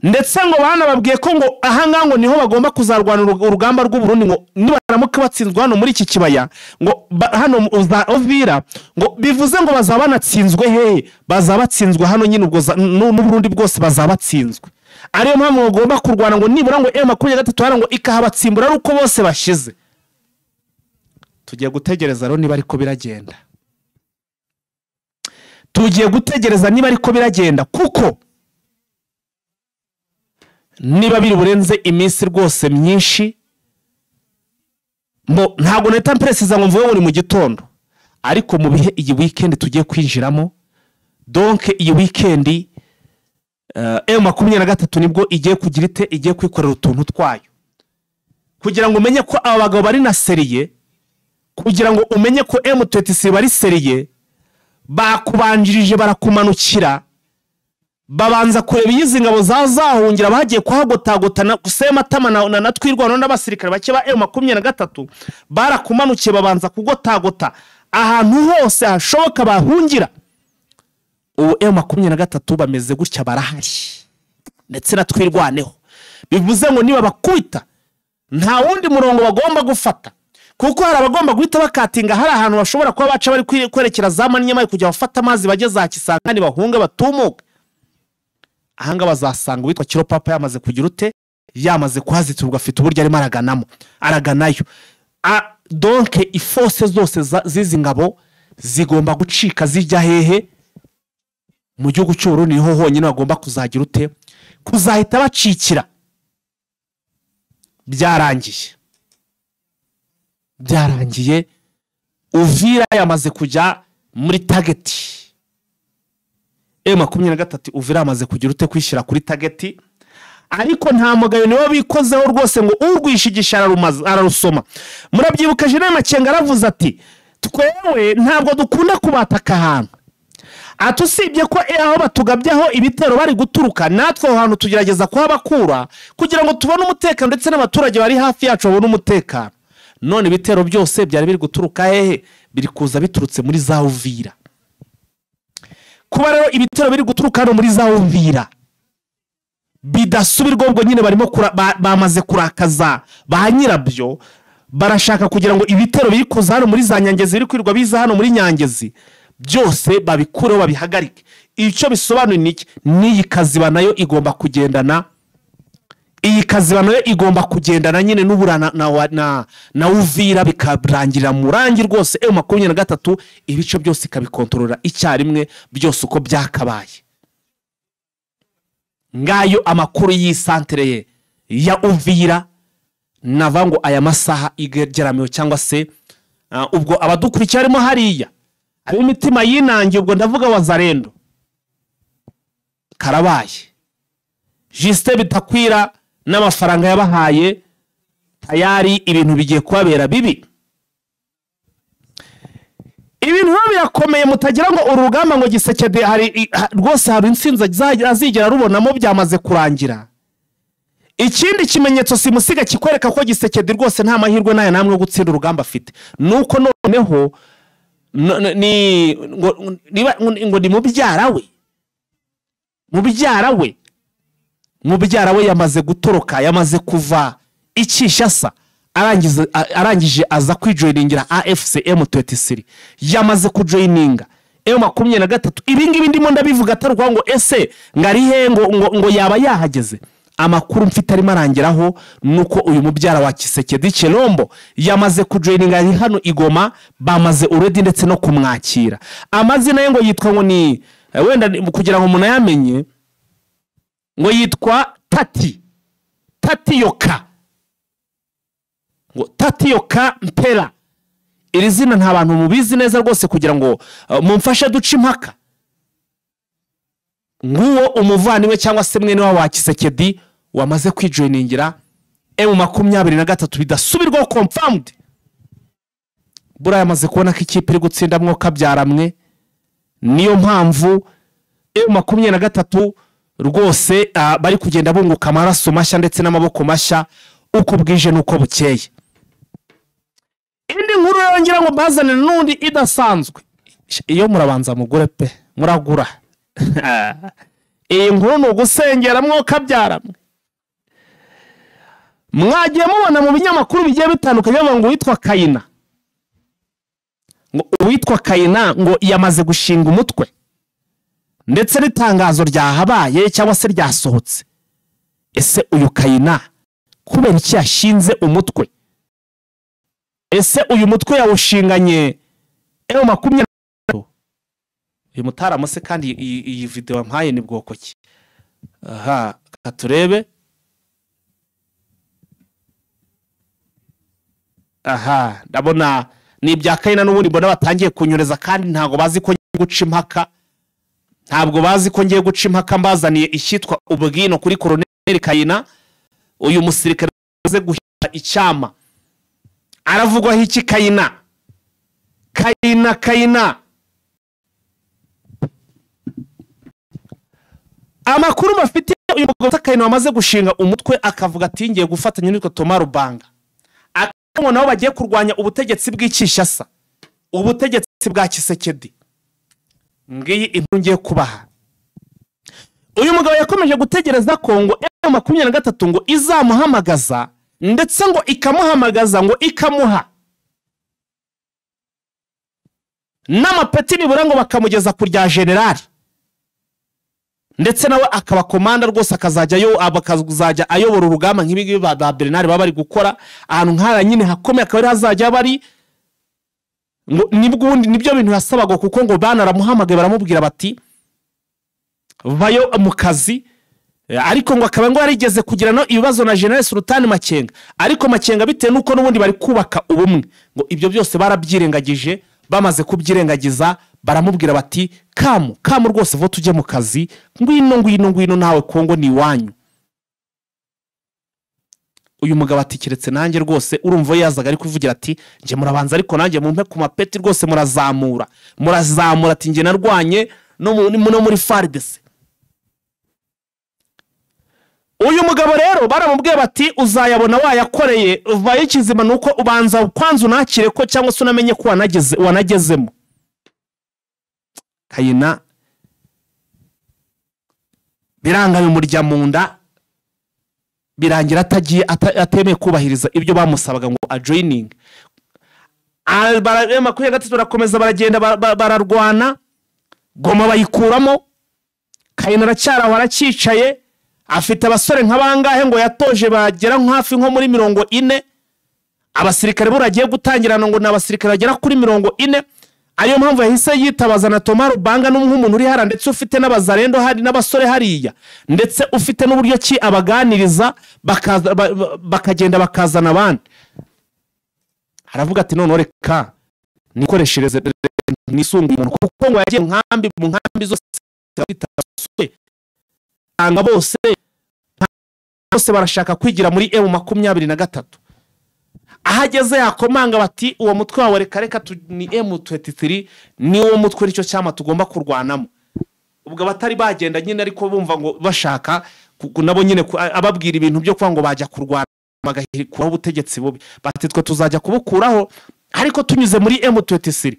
Ndetse ngo bana babwiye ko ngo ahanga ngo niho bagomba kuzarwana urugamba rw'u Burundi, ngo nibaramuka batsinzwe hano muri iki kibaya, ngo hano uza Uvira, ngo bivuze ngo bazabanatsinzwe he, bazabatsinzwe hano nyine ubwo n'u Burundi bwose bazabatsinzwe. Ariyo mpamvu bagomba kurwana ngo nibura ngo M23 hano ngo ikahabatsimbura ari uko bose bashize. Tugiye gutegereza rero niba ariko biragenda, tugiye gutegereza niba ariko biragenda, kuko niba biri burenze iminsi rwose myinshi, mbo ntago neta presiza ngo mvuye muri mu gitondo, ariko mu bihe iyi weekend tugiye kwinjiramo. Donc iyi weekend M23 nibwo igiye kugira ite, igiye kwikorera utuntu twayo, kugira ngo umenye ko aba bagabo bari na seriye, kugira ngo umenye ko M23 bari seriye. Bakubanjirije barakumanukira, babanza kureba iyizi ngabo zahungira bagiye kuhagotagotana gusema tama na twirwana n'abasirikare bake ba M23. Barakumanukiye babanza kugotagota ahantu hose hashoboka bahungira. Ubu M23 bameze gutya barahari, ndetse na twirwaneho. Bivuze ngo niba bakwita nta wundi murongo bagomba gufata, kuko hari abagomba guhita bakatinga hari ahantu bashobora kuba baca bari kwerekera za Manyema kujya bafata amazi bageze Kisangani bahunga batumuka. Ahanga bazasanga witwa Kiropapa yamaze kugira ute, yamaze kuhaziturwa, afite uburyo arimo araganayo. Donc ifose zose zizi ngabo zigomba gucika zijya hehe, mu gihugu cy'u Burundi niho honyine bagomba kuzagira ute, kuzahita bacikira. Byarangiye Uvira yamaze kujya muri target. M23 Uvira amaze kugira ute, kwishira kuri target, ariko nta mugayo niwe bikozeho rwose ngo urwishigisha ararusoma. Murabyibuka Jenerali Makenga aravuze ati twewe ntabwo dukunda kubataka ahantu, atusibye ko aho batugabyaho ibitero bari guturuka, natwe ahantu tugerageza kuhabakura kugira ngo tubone umutekano, ndetse n'abaturage bari hafi yacu babone umutekano. none ibitero byose byari biri guturuka hehe? Biri kuza biturutse muri za Uvira. Kuba rero ibitero biri guturuka hano muri za Uvira bidasubirwa, ubwo nyine barimo bamaze kurakaza ba nyirabyo, barashaka kugira ngo ibitero biri kuza hano muri za Nyangezi, biri kwirirwa biza hano muri Nyangezi, byose babikureho babihagarike. Icyo bisobanuye niki? N'iyi Kaziba nayo igomba kugendana, iyi Kaziba nayo igomba kugendana nyine n'uburana na Uvira, bikabrangirira mu rangi rwose M23 ibice byose ikabikontorora icyarimwe byose uko byakabaye. Ngayo amakuru y'isantere ya Uvira navango aya masaha igeramiyo, cyangwa se ubwo abadukurikira arimo hariya ari imitima yinangiye, ubwo ndavuga Wazalendo karabaye, Justin Bitakwira n'amafaranga yabahaye tayari ibintu bigiye kubabera bibi. Ibintu birakomeye, mutagira ngo urugamba ngo Gisekedi hari rwose hari insinzi azigera rubonamo byamaze kurangira. Ikindi kimenyetso simusiga kikwereka ko Gisekedi rwose nta mahirwe nayo namwe yo gutsinda urugamba afite, nuko noneho ngo ni mubyara we yamaze gutoroka, yamaze kuva Ikishasa, arangije aza kwijoiningira AFC M23, yamaze kujoininga M23. Ibingibi ndimo ndabivuga atarwa ngo ese ngari he ngo yaba yahageze. Amakuru mfite arimo arangeraho nuko uyu mubyara wa Kisekedi Chilombo yamaze kujoininga hano Igoma, bamaze already ndetse no kumwakira. Amazina ye ngo yitwa ngo ni wenda kugira ngo umuntu yamenye, ngo yitwa Tatioka, ngo Tatioka Mpera. Iri zina nta bantu mubizi neza rwose kugira ngo mumfashe duce impaka. Nguwo umuvaniwe cyangwa se mwene wa Kisekedi wamaze kwijoiningira M23 bidasubirwaho, confirmed. Bura yamaze kubona ko ikipe iri gutsinda mwoka byaramwe, niyo mpamvu M23 rwose bari kugenda bunguka amaraso mashya ndetse n'amaboko mashya uko bwije nuko bukeye. Indi nkuru yongera ngo bazane n'undi idasanzwe, iyo murabanza mugure pe muragura. Iyi nkuru no gusengera mwoka byaramwe. Mwagiye mubona mu binyamakuru bigiye bitandukanye ngo witwa Kayina, ngo witwa Kayina ngo yamaze gushinga umutwe, ndetse n'itangazo ryahabaye cyangwa se ryasohotse. Ese uyu Kayina kubera iki yashinze umutwe? Ese uyu mutwe yawushinganye M23? Uyu mutarama se kandi iyi video mpaye ni bwoko ki? Aha katurebe. Aha ndabona ni ibya Kayina n'ubundi mbona batangiye kunyureza, kandi ntago bazi ko guca impaka, ntabwo bazi ko ngiye guca impaka. Mbazaniye ishyitwa ubwino kuri Colonel Kayina, uyu musirikare aze guhita icyama. Aravugwa iki Kayina? Amakuru bafite uyu mugabo Kayina wamaze gushinga umutwe, akavuga ati ngiye gufatanya n'itwa Thomas Rubanga, akamo nabo bagiye kurwanya ubutegetsi bw'Ikishasa, ubutegetsi bwa Kisekedi. Ngiyi inkuru ngiye kubaha. Uyu mugabo yakomeje gutegereza ko ngo M23 ngo izamuhamagaza, ndetse ngo ikamuhamagaza ngo ikamuha n'amapeti nibura ngo bakamugeza ku rya generali, ndetse nawe akaba komanda rwose, akazajya ayobora urugamba nk'ibigi ba Bernard baba bari gukora ahantu nk'ara nyine hakomeye, akaba hazajya bari ngo nibyo bintu yasabaga, kuko ngo banaramuhamagaye baramubwira bati vayo mu kazi. Ariko ngo akaba ngo yarigeze kugira no ibibazo na General Sultan Makenga, ariko Makenga bitewe nuko n'ubundi bari kubaka ubumwe, ngo ibyo byose barabyirengagije. Bamaze kubyirengagiza baramubwira bati kamu rwose vo tujye mu kazi, ngwino nawe Kongo ni wanyu. Uyu mugabo ati keretse nanjye rwose, urumva yazaga ari kuvugira ati nje murabanza ariko nanjye mumpe ku mapeti rwose murazamura ati nje narwanye no muri FARDC. uyu mugabo rero baramubwiye bati uzayabona wayakoreye uvaye ikizima nuko ubanza kwanza unakire ko cyangwa se unamenye ko wanagezemo. Kayina biranga bimurya mu nda, birangira atagiye atemeye kubahiriza ibyo bamusabaga ngo ajoining. Makumyabiri na gatatu barakomeza baragenda bararwana, Goma bayikuramo. Kayina aracyaraho aracicaye, afite abasore nk'abangahe ngo yatoje bagera hafi nko muri 40. Abasirikare buragiye gutangirana ngo n'abasirikare bagera kuri 40. Ayo mpamvu yahise yitabaza na Toma Lubanga n'umuntu uri hara, ndetse ufite n'abazarendo hari n'abasore hariya, ndetse ufite n'uburyo ki abaganiriza bakagenda bakazana abandi. Aravuga ati none reka nikoreshereze nisunga umuntu kuko ngo yagiye mu nkambi zose anga bose barashaka kwigira muri M23. Ahageze yakomanga bati uwo mutwe wawe reka ni M23 ni uwo mutwe nicyo cyama tugomba kurwanamo. Ubwo batari bagenda nyine ariko bumva ngo bashaka nabo nyine ababwira ibintu byo kwa ngo bajya kurwana magahikuraho ubutegetsi bubi, bati twe tuzajya kubukuraho ariko tunyuze muri M23.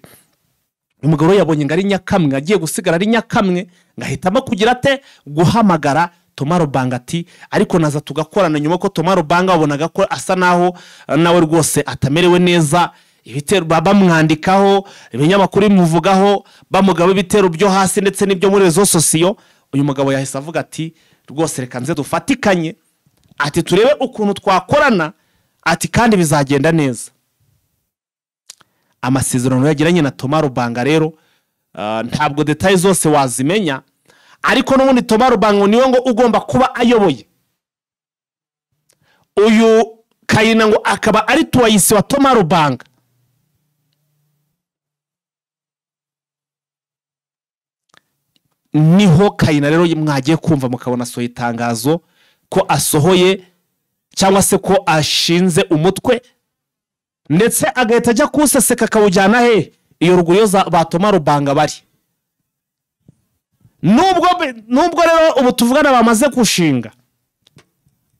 Umugabo yabonye ngari Nyakamwe, agiye gusigara ari Nyakamwe, ngahitamo kugira ate guhamagara Toma Lubanga ati ariko naza tugakorana nyuma ko Toma Lubanga wabonaga ko asa naho nawe rwose atamerewe neza, ibitero bamwandikaho, ibinyamakuru bimuvugaho, bamugaba ibitero byo hasi ndetse n'ibyo muri rezo sosiyo. Uyu mugabo yahise avuga ati rwose reka nze dufatikanye, ati turebe ukuntu twakorana, ati kandi bizagenda neza. Amasezerano yagiranye na Toma Lubanga rero ntabwo details zose wazimenya, ariko n'ubundi Toma Lubanga niwe ngo ugomba kuba ayoboye. Uyu Kayina ngo akaba ari tuwayisi wa Toma Lubanga. Niho Kayina rero mwagiye kumva mukabona so itangazo ko asohoye cyangwa se ko ashinze umutwe, ndetse agahita ajya kuseseka akawujyana he iyo ruguru ba Toma Lubanga bari. Nubwo rero ubu tuvugana bamaze gushinga,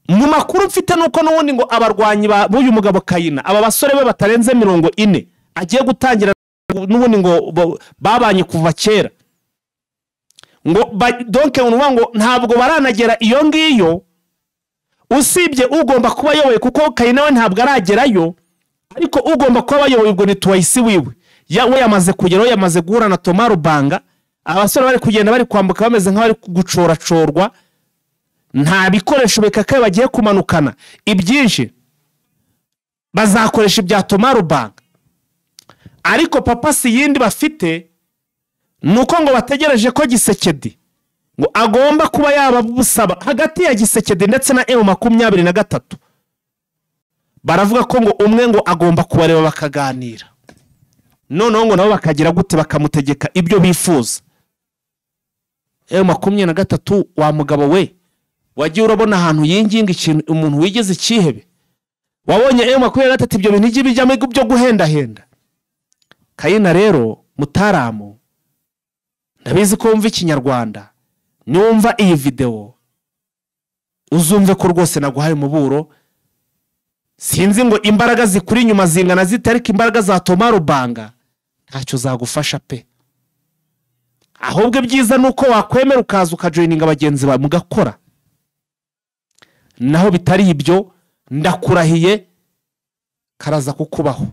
mu makuru mfite nuko n'ubundi ngo abarwanyi b'uyu mugabo Kayina, aba basore be batarenze 40 agiye gutangira n'ubundi ngo babanye kuva kera ngo donc ngo ntabwo baranagera iyo ngiyo, usibye ugomba kuba yoboye kuko Kayina we ntabwo aragerayo, ariko ugomba kuba bayoboye ubwo ni tuwayisi wiwe. We yamaze kugeraho, yamaze guhura na Toma Lubanga, abasore bari kugenda bari kwambuka bameze nk'abari gucoracorwa, nta bikoresho bekakaye bagiye kumanukana, ibyinshi bazakoresha ibya Toma Lubanga. Ariko papa si yindi bafite nuko ngo bategereje ko Gisekedi ngo agomba kuba yaba busaba hagati ya Gisekedi ndetse na M23. Baravuga ko ngo umwe ngo agomba kubareba bakaganira, noneho ngo nabo bakagira gute bakamutegeka ibyo bifuza. M23 wa mugabo we wagiye urabona ahantu yinginga ikintu umuntu wigeze ikihebe? Wabonye M23 ibyo bintu igi bijyamo byo guhendahenda? Kayina rero Mutaramu, ndabizi ko wumva ikinyarwanda, niwumva iyi video uzumve ko rwose naguhaye umuburo. Sinzi ngo imbaraga zikuri nyuma zingana zitarika imbaraga za Toma Lubanga ntacyo zagufasha pe. Ahubwo byiza nuko wakwemera ukaza ukajoininga abagenzi ba mugakora. Naho bitari ibyo ndakurahiye karaza kukubaho.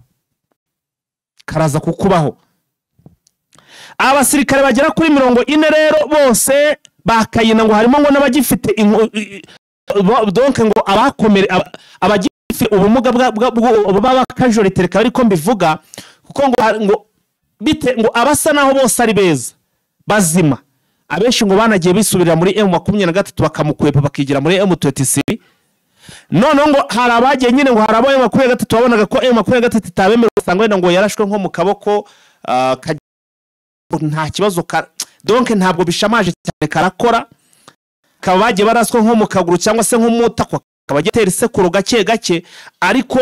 Abasirikare bagera kuri 40 rero bose bakayina ngo harimo ngo n'abagifite donc ngo abakomere abagifite ubumuga bw'abakajorite reka ariko mbivuga kuko ngo bite ngo abasa naho bose ari beza bazima. Abenshi ngo banagiye bisubirira muri M23 bakamukwepa bakigira muri M23. None ngo harabagiye nyine ngo harabaye M23 babonaga ko M23 itabemera usanga ngo yarashwe nko mu kaboko nta kibazo donc ntabwo bishamaje cyane karakora, kaba bagiye baraswe nko mu kaguru cyangwa se nko mutakwa kabagitera isekuru gake, ariko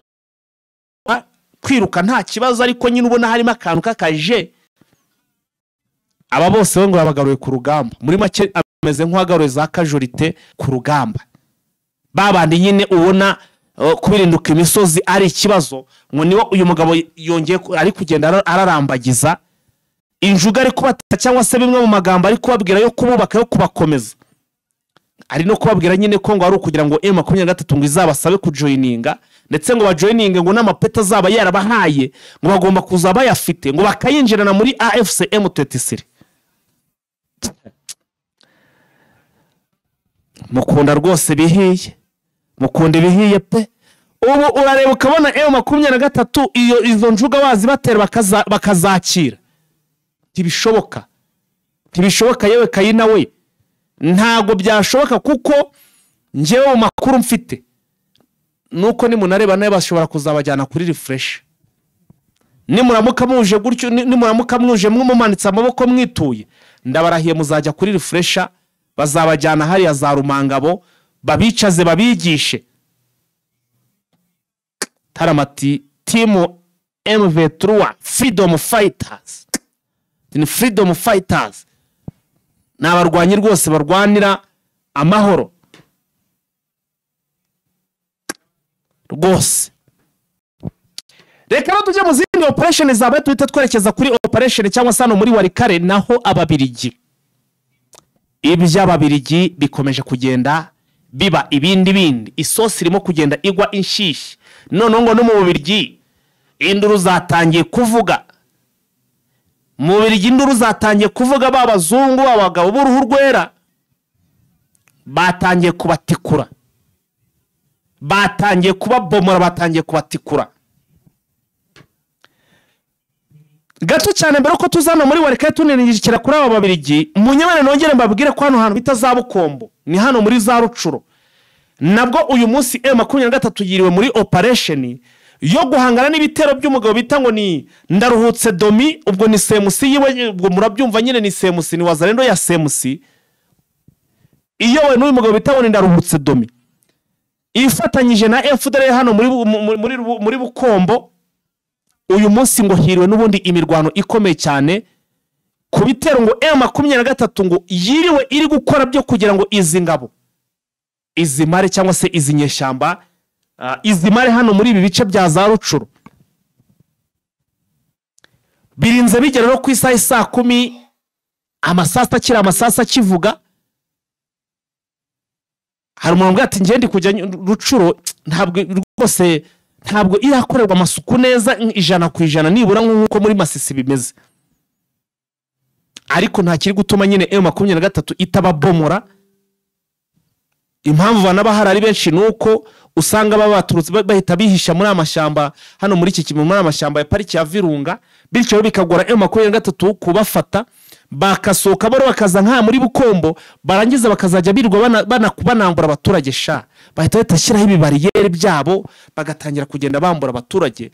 kwiruka nta kibazo, ariko nyine ubona harimo akantu kakaje. Aba bose ngo babagaruye ku rugamba, muri make ameze nk'uwagaruye za kajorite ku rugamba. babandi nyine ubona kubirinduka imisozi ari ikibazo, ngo niwo uyu mugabo yongeye ari kugenda ararambagiza injuga ari kubata cyangwa se bimwe mu magambo ari kubabwira yo kububaka yo kubakomeza, ari no kubabwira nyine ko ngo ari ukugira ngo M23 ngo izabasabe kujoininga, ndetse ngo bajoininge ngo n'amapeta zaba yarabahaye ngo bagomba kuza bayafite ngo bakayinjirana muri AFC M23. Mukunda rwose bihiye, mukunda bihiye pe. Ubu urareba ukabona M23 izo njuga wazi batera bakazakira. Ntibishoboka, ntibishoboka yewe Kayina we, ntago byashoboka kuko njewe mu makuru mfite nuko nimunareba naye bashobora kuzabajyana kuri refresh. Nimuramuka muje gutyo, nimuramuka mwuje mwumanitse amaboko mwituye, ndabarahiye muzajya kuri refresha, bazabajyana hariya za Rumangabo babicaze babigishe. Taramati team MV3 Freedom Fighters, ni Freedom Fighters, n'abarwanyi rwose barwanira amahoro rwose. Reka tujye mu zindi operation zabaye, tuhita twerekeza kuri operation cyangwa sano muri Warikare. Naho ababirigi, iby'ababirigi bikomeje kugenda biba ibindi, isosi irimo kugenda igwa inshishi. None ngo no mu Bubirigi induru zatangiye kuvuga, mu Bubirigi induru zatangiye kuvuga, babazungu abagabo b'uruhu rwera batangiye kubatikura, batangiye kubabomora, batangiye kubatikura gato cyane. Mbere ko tuzana muri Warikare tunenigikira kuri aba babirigi, munyabane nongere mbabwire ko hano hantu bita za Bukombo, ni hano muri za Rucuro, nabwo uyu munsi M23 yiriwe muri operation yo guhangana n'ibitero by'umugabo bita ngo ni Ndaruhutse Domi. Ubwo ni Semusi yiwe, ubwo murabyumva nyine ni Semusi, ni Wazalendo ya Semusi, iyo we n'uyu mugabo bita ngo ni Ndaruhutse Domi ifatanyije na FDL hano muri Bukombo. Uyu munsi ngo hiriwe n'ubundi imirwano ikomeye cyane ku bitero ngo M23 ngo yiriwe iri gukora byo kugira ngo izi ngabo izimare cyangwa se izinyeshyamba izimare hano muri ibi bice bya za Rucuro. Birinze bigera no ku isaha 10 amasasa akira amasasa akivuga. Hari umuntu ati ngende kujya Rucuro, ntabwo rwose ntabwo irakorerwa amasuku neza 100% nibura nk'uko muri Masisi bimeze, ariko nta kiri gutuma nyine M23 itababomora. Impamvu banabahara ari benshi nuko usanga babaturutse bahita bihisha muri amashyamba hano muri iki kimwe muri amashyamba ya pariki ya Virunga, bityo bikagora M23 kubafata, bakasohoka baro bakaza nka muri Bukombo, barangiza bakazajya birirwa banambura abaturage sha, bahita batashyiraho ibibariyeri byabo bagatangira kugenda bambura abaturage.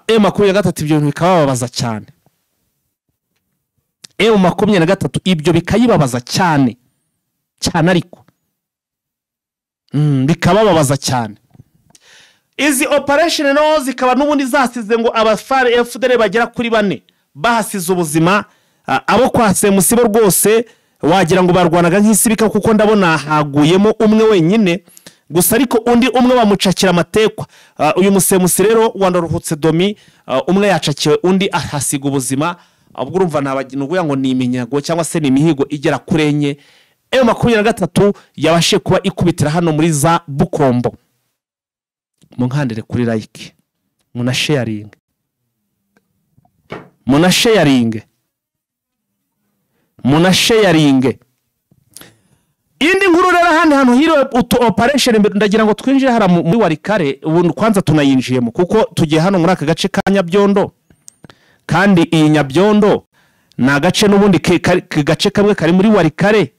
M23 ibyo bintu bikababaza cyane, M23 ibyo bikayibabaza cyane cyane, ariko bikababaza cyane. Izi operation no zikaba n'ubundi zasize ngo abafare FDL bagera kuri 4 bahasize ubuzima. Abo kwa Semusi bo rwose wagira ngo barwanaga nk'isibika, kuko ndabona haguyemo umwe wenyine gusa, ariko undi umwe bamucakira amatekwa. Uyu Musemusi rero Ndaruhutse Domi umwe yacakiwe, undi ahasiga ubuzima. Ubwo urumva nabaginuguya ngo ni iminyago cyangwa se ni imihigo igera kurenye M23 yabashe kuba ikubitira hano muri za Bukombo. Munkandire kuri like, muna sharing, muna sharing. Indi nkuru rero hano hiro operation ndagira ngo twinjire hara muri Warikare. Ubu kwanza tunayinjiyemo kuko tugiye hano muri aka gace ka Nyabyondo, kandi iyi Nyabyondo na gace n'ubundi gace kamwe kari muri Warikare,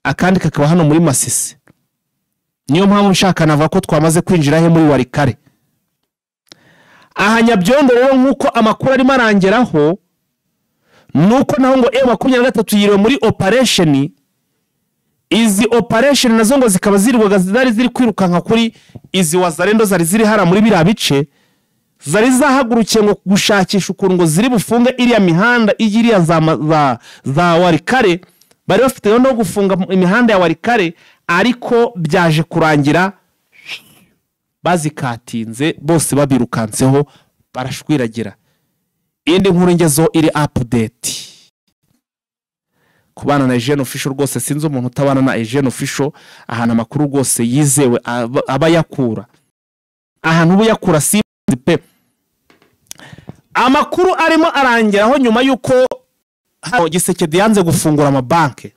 akandi kakaba hano muri Masisi. Niyo mpamvu nshaka nava ko twamaze kwinjira he muri Warikare. Aha Nyabyondo rero nkuko amakuru ari marangeraho nuko naho ngo M23 yiriwe muri operation. Izi operation nazo ngo zikaba ziri kwirukanka kuri izi Wazalendo zari ziri hara muri bira bice, zari zahagurukiye ngo gushakisha ukuntu ngo ziri bufunge iriya mihanda igiriya za Warikare bari bafite no gufunga imihanda ya Warikare ariko byaje kurangira bazikatinze bose babirukanseho barashwiragira. Indi nkuru ngezo iri update kubana na Eugene Official rwose sinzi umuntu utabana na Eugene Official ahantu amakuru rwose yizewe aba yakura ahantu ubu yakura pe amakuru arimo arangiraho nyuma yuko Gisekedi yanze gufungura amabanke.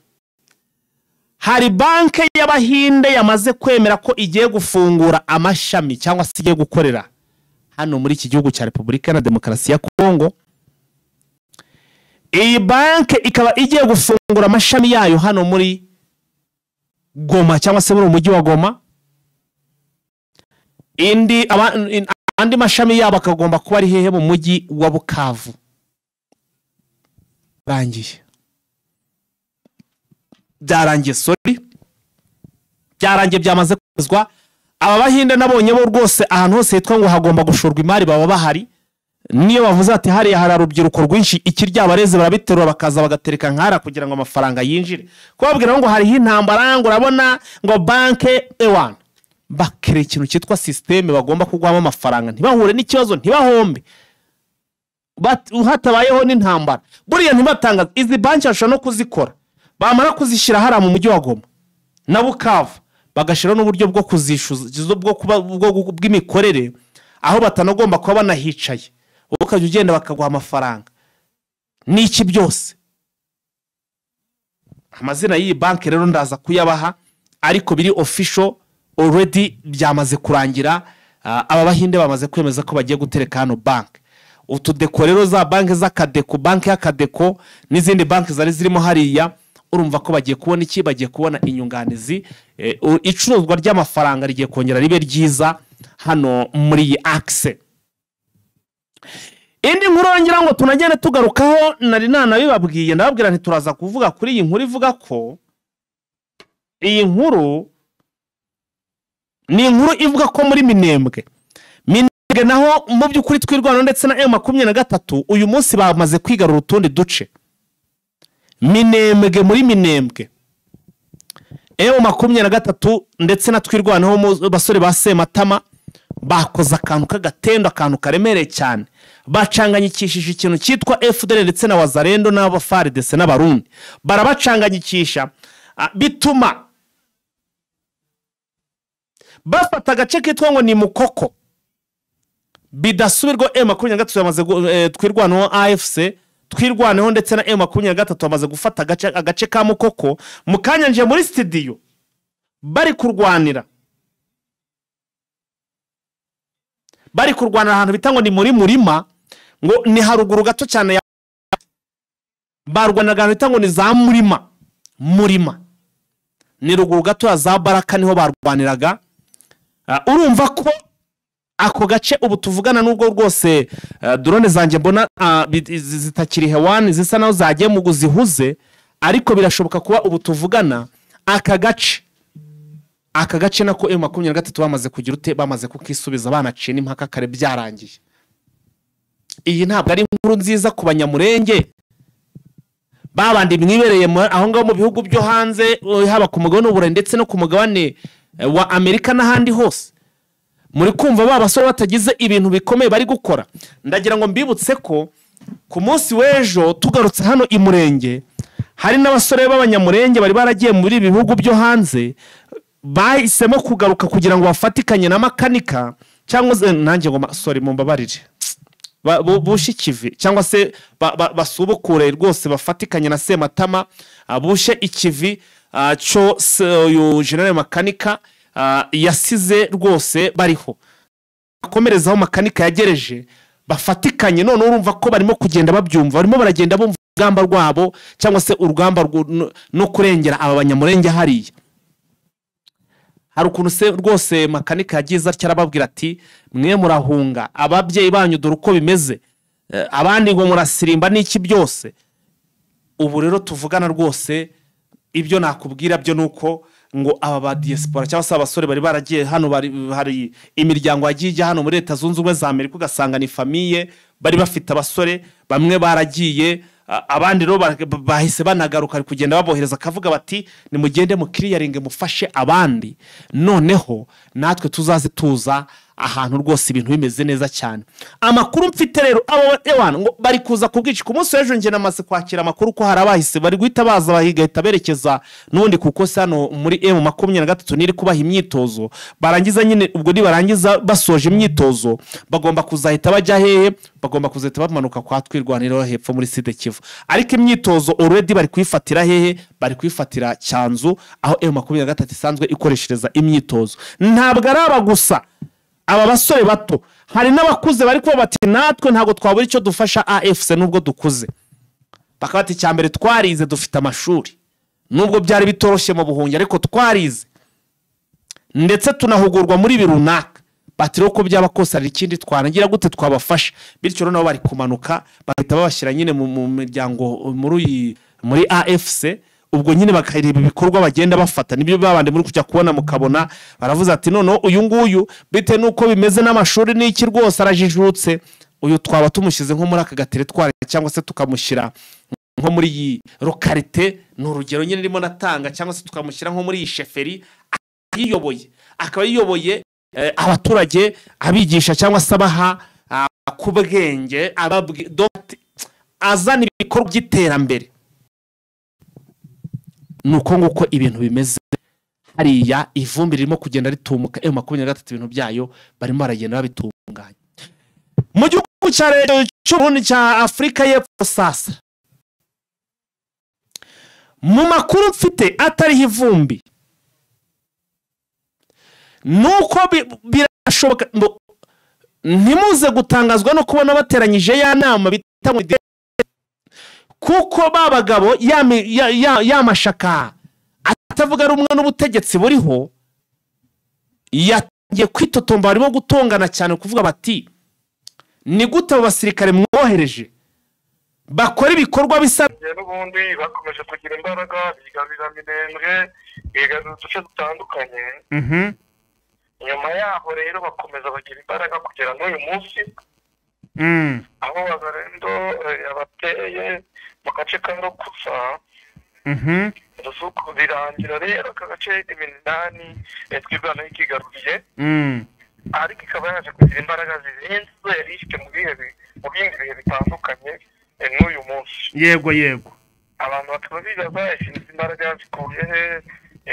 Hari banke y'Abahinde yamaze kwemera ko igiye gufungura amashami cyangwa se igiye gukorera hano muri iki gihugu cya Repubulika na Demokarasi ya Kongo. Iyi banke ikaba igiye gufungura amashami yayo hano muri Goma cyangwa se muri umujyi wa Goma. Andi mashami yabo akagomba kuba ari hehe mu mujyi wa Bukavu. Byarangiye byamaze kwezwa. Aba Bahinde nabonye bo rwose ahantu hose hitwa ngo hagomba gushorwa imari baba bahari. Niyo bavuze ati hariya hari urubyiruko rwinshi ikiryabareze barabiterura bakaza bagatereka nkara kugira ngo amafaranga yinjire. Kubabwira ngo hari intambara ngo urabona ngo banke ewan bakere ikintu cyitwa systeme bagomba kugwamo amafaranga ntibahure n'ikibazo ntibahombe. Hatabayeho n'intambara buriya ntibatangaza izi banki bashobora no kuzikora bamara kuzishyira hara mu mujyi wa Goma na Bukavu bagashira n'uburyo bwo kuzishuza bw'imikorere aho batanagomba kuba banahicaye ukajya ugenda bakaguha amafaranga n'iki byose. Amazina y'iyi banki rero ndaza kuyabaha ariko biri official already byamaze kurangira. Aba Bahinde bamaze kwemeza ko bagiye gutereka hano banki. Utudeko rero za banki z'Akadeko, banki y'Akadeko n'izindi banki zari zirimo hariya urumva ko bagiye kubona iki, bagiye kubona inyunganizi. Icuruzwa ry'amafaranga rigiye kongera ribe ryiza hano muri iyi axe. Indi nkuru ngira ngo tunagende tugarukaho nari nanabibabwiye ndababwira nti turaza kuvuga kuri iyi nkuru ivuga ko iyi nkuru ni inkuru ivuga ko muri Minembwe naho mu by'ukuri twirwana ndetse na M23 uyu munsi bamaze kwigarura utundi duce. Muri Minembwe M23 ndetse na twirwanaho basore ba Sematama bakoza akantu kagatendo akantu karemereye cyane bacanganyikishije ikintu cyitwa FDL ndetse na Wazarendo n'abaFARDC n'abarundi barabacanganyikisha bituma bafata agace kitwa ngo ni Mukoko bidasubirwa M23 yamaze twirwanaho AFC twirwanaho ndetse na M23 bamaze gufata agace ka Mukoko mukanyanje muri studio bari kurwanira ahantu bitango ni muri Murima ngo ni haruguru gato cyane barwanaga ahantu bitango ni za Murima ni ruguru gato ya za Baraka niho barwaniraga. Urumva ko ako gace ubu tuvugana nubwo rwose drone zanjye mbona zitakiri hewani zisa naho zagiye mu guzihuze ariko birashoboka kuba ubu tuvugana aka gace nako M23 bamaze kugira bamaze kukisubiza banaciye n'impaka kare byarangiye. Iyi ntabwo ari inkuru nziza ku Banyamurenge babandi mwibereye aho ngaho mu bihugu byo hanze haba ku mugabane w'Uburayi ndetse no ku mugabane wa Amerika n'ahandi hose. Muri kumva babasore batagize ibintu bikomeye bari gukora. Ndagira ngo mbibutse ko ku munsi w'ejo tugarutse hano i Murenge hari n'abasore b'Abanyamurenge bari baragiye muri bihugu byo hanze bahisemo kugaruka kugira ngo bafatikanye na makanika cyangwa nanjye ngo sorry mumbabarire bushikive cyangwa se basubukure rwose bafatikanye na Sematama bushe ikivi cyo General Makanika yasize rwose bariho akomerezaho makanika yagereje bafatikanye none urumva ko barimo kugenda babyumva barimo baragenda bumva urugamba rwabo cyangwa se urugamba no kurengera aba Banyamurenge hariya. Hari ukuntu se rwose makanika yagize cyarababwira ati mwe murahunga ababyeyi banyu dore uko bimeze abandi ngo murasirimba n'iki byose. Ubu rero tuvugana rwose ibyo nakubwira byo nuko ngo aba ba diaspora cyangwa se abasore bari baragiye hano hari imiryango yagiye hano muri Leta Zunze Ubumwe za Amerika ugasanga ni famille bari bafite abasore bamwe baragiye abandi rero bahise banagaruka ari kugenda babohereza akavuga bati nimugende mu clearing mufashe abandi noneho natwe tuzaze tuza ahantu rwose ibintu bimeze neza cyane. Amakuru mfite rero abo ewana ngo bari kuza kubwica ku munsi w'ejo nge namaze kwakira amakuru ko hari abahise bari guhita baza bahigahita berekeza n'undi kuko hano muri M23 niri kubaha imyitozo barangiza nyine ubwo nibarangiza basoje imyitozo bagomba kuzahita bajya hehe bagomba kuzahita bamanuka kwa twirwaniro hepfo muri Sud Kivu ariko imyitozo already bari kwifatira hehe bari kwifatira Cyanzu aho M23 isanzwe ikoreshereza imyitozo. Ntabwo araba gusa aba basore bato hari n'abakuze bari kuba bati natwe ntago twabura icyo dufasha AFC nubwo dukuze bakabati cyambere twarize dufite amashuri nubwo byari bitoroshye mu buhungi ariko twarize ndetse tunahugurwa muri birunaka batiro ko by'abakosa ari ikindi twanagira gute twabafasha bityo nabo bari kumanuka bahita babashyira nyine mu miryango muri AFC ubwo nyine bakayireba ibikorwa bagenda bafata nibyo babande muri kujya kubona mukabona baravuze ati none uyu nguyu bite nuko bimeze n'amashuri n'iki rwose arajijutse uyu twaba tumushyize nko muri aka gateretwari cyangwa se tukamushyira nko muri iyi localité n'urugero nyine ndimo natanga cyangwa se tukamushyira nko muri iyi sheferi yiyoboye akaba yiyoboye abaturage abigisha cyangwa se abaha kubwenge azana ibikorwa by'iterambere. Nuko nguko ibintu bimeze hariya ivumbi ririmo kugenda ritumuka M23 ibintu byayo barimo baragenda babitunganya mu gihugu cy'Uburundi cya Afrika y'Epfo. Sasa mu makuru mfite atari ivumbi nuko birashoboka ntimuze gutangazwa no kubona bateranyije ya nama bitangwa kuko babagabo yamashaka atavuga rumwe n'ubutegetsi buriho yagiye kwitotomba barimo gutongana cyane kuvuga bati ni gute abasirikare mwohereje bakora ibikorwa bisa n'ubundi bakomeje kugira imbaraga bigarurira Minembwe bigarurira uduce dutandukanye nyuma yaho rero bakomeza bagira imbaraga kugera n'uyu munsi aho Wazalendo yabateye mu gace ka Rukusa rusuku birangira rero aka gace iminani twibwana y'ikigaruriye ariko ikaba yaje kugira imbaraga zirenze yari ifite mu bindi bihe bitandukanye n'uyu munsi. Yego abantu bakaba bibaza ishinzwe imbaraga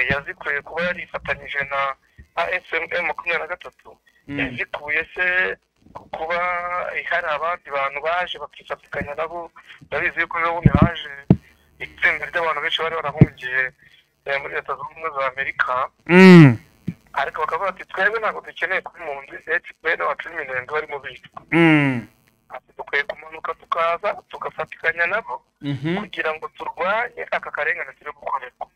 yazikuye kuba yarifatanyije na AFM M23 yazikuye se kuba hari abandi bantu baje bakifatikanya nabo ndabizi ko ubundi haje itsinda ry'abantu benshi bari barahungiye muri Leta Zunze Ubumwe za Amerika ariko bakavuga ati twebwe ntabwo dukeneye kuba impunzi bene wacu Minembwe barimo bitwa ati dukwiye kumanuka tukaza tugafatikanya nabo kugira ngo turwanye aka karengane turi gukorerwa.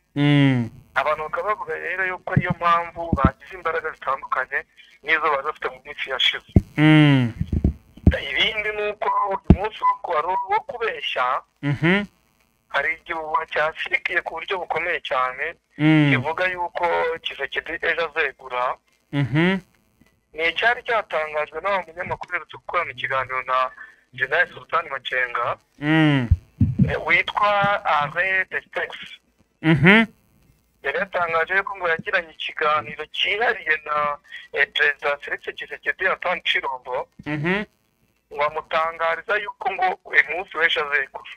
Abantu bakaba bavuga rero yuko ariyo mpamvu bagize imbaraga zitandukanye n'izo bari bafite mu minsi yashize. Ibindi ni uko umunsi wo kubeshya hari igihuha cyasirikiye ku buryo bukomeye cyane kivuga yuko Tshisekedi ejo azegura. Ni icyari cyatangajwe n'abanyamakuru uherutse gukorana ikiganiro na General Sultan Makenga witwa Arrêt des Textes. Yari yatangaje ko ngo yagiranye ikiganiro cyihariye na Perezida Felix Tshisekedi Antoine Tshilombo ngo amutangariza yuko ngo uyu munsi w'ejo azegura.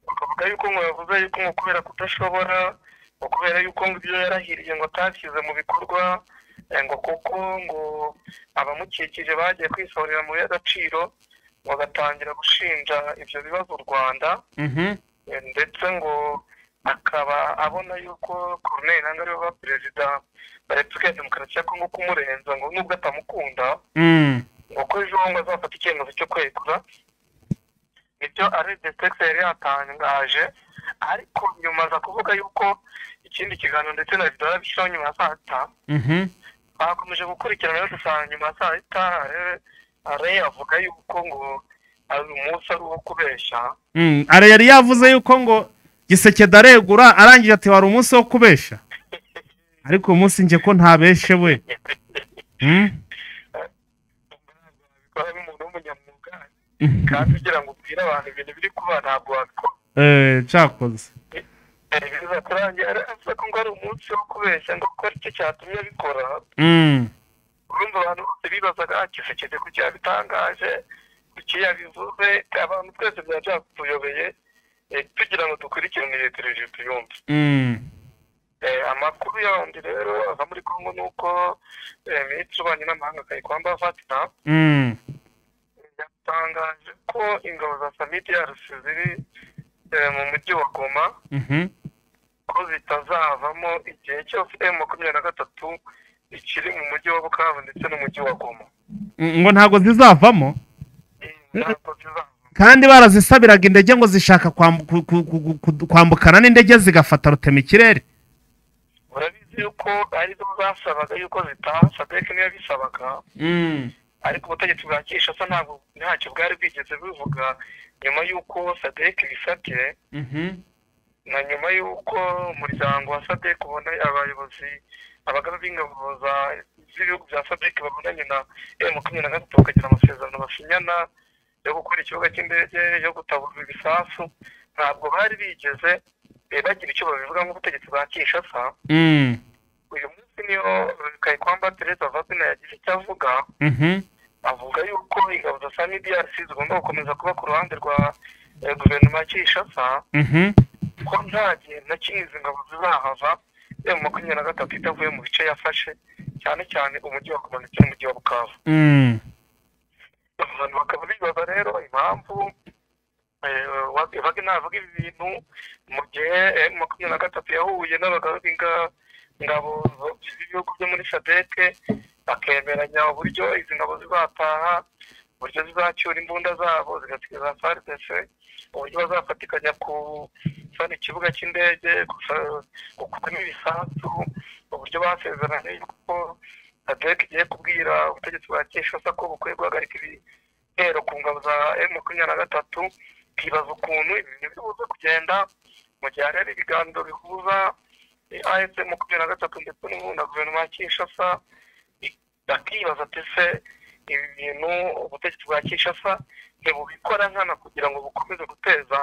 Bakavuga yuko ngo yavuze yuko ngo kubera kudashobora ngo kubera yuko ngo ibyo yarahiriye ngo atashyize mu bikorwa ngo kuko ngo abamukikije bagiye kwisohorera mu y'agaciro ngo agatangira gushinja ibyo bibazo u Rwanda ndetse ngo akaba abona yuko Corneille Nangaa ariwe wa perezida wa Repubulika ya Demokarasi ya Kongo kumurenza ngo nubwo atamukunda ngo ko ejo ngo azafata icyemezo cyo kwegura. Ibyo Arrêt des Textes yari yatangaje ariko nyuma aza kuvuga yuko ikindi kiganiro ndetse na video yarabishyiraho nyuma ya saa sita bakomeje gukurikirana rero dusanga nyuma ya saa sita Arrêt avuga yuko ngo ari umunsi ari uwo kubeshya. Arrêt yari yavuze yuko ngo Tshisekedi aregura arangije ati wari umunsi wo kubeshya ariko umunsi nje ko ntabeshe we kandi kugira ngo ubwire abantu ibintu biri kuba ntabwo wabikora cyakoze biza kurangira avuga ko ngo ari umunsi wo kubeshya ngo kuko aricyo cyatumye abikora urumva abantu bose bibazaga Kisekedi ku cyabitangaje ku cyabivuze abantu twese byatuyobeye tugira ngo dukurikirane leta tuyumve amakuru yandi rero ava muri Kongo nuko Minisitiri w'Ububanyi n'Amahanga Kayikwamba Fatima yatangaje ko ingabo za FARDC ziri mu mujyi wa Goma ko zitazavamo igihe cyose M23 ikiri mu mujyi wa Bukavu ndetse n'umujyi wa Goma ngo ntago zizavamo kandi barazisabiraga indege ngo zishaka kwambukana n'indege zigafata rutema ikirere urabizi yuko arizo zasabaga yuko zitaha SADC niyo bisabaga ariko ubutegetsi bwa Kinshasa ntabwo ntacyo bwari bwigeze bivuga nyuma yuko SADC bisabye na nyuma yuko umuryango wa SADC ubona abayobozi abagaba b'ingabo z'ibihugu bya SADC babonanye na M23 bakagira amasezerano basinyana yo gukora ikibuga cy'indege yo gutabura ibisasu ntabwo bari bigeze bagira icyo babivuga nk'ubutegetsi bwa Kinshasa uyu munsi niyo Kayikwamba Teresa Fatima yagize icyo avuga avuga yuko ingabo za FARDC zigomba gukomeza kuba ku ruhande rwa guverinoma ya Kinshasa ko nta gihe na kimwe izi ngabo zizahava M23 itavuye mu bice yafashe cyane cyane umujyi wa Goma ndetse n'umujyi wa Bukavu abantu bakaba bibaza rero impamvu navuga ibi bintu mu gihe M23 yahuye n'abagabo b'ingabo z'ibihugu byo muri SADC bakemeranya uburyo izi ngabo zizataha uburyo zizacyura imbunda zabo zigasigaza FARDC uburyo bazafatikanya gusana ikibuga cy'indege gukuramo ibisasu uburyo basezeranye yuko SADC igiye kubwira ubutegetsi bwa Kinshasa ko bukwiye guhagarika ibitero ku ngabo za M23 kibaza ukuntu ibintu bibuze kugenda mu gihe hari ibiganiro bihuza AFC M23 ndetse na guverinoma ya Kinshasa bakibaza ati se ibi bintu ubutegetsi bwa Kinshasa ntibubikora nkana kugira ngo bukomeze guteza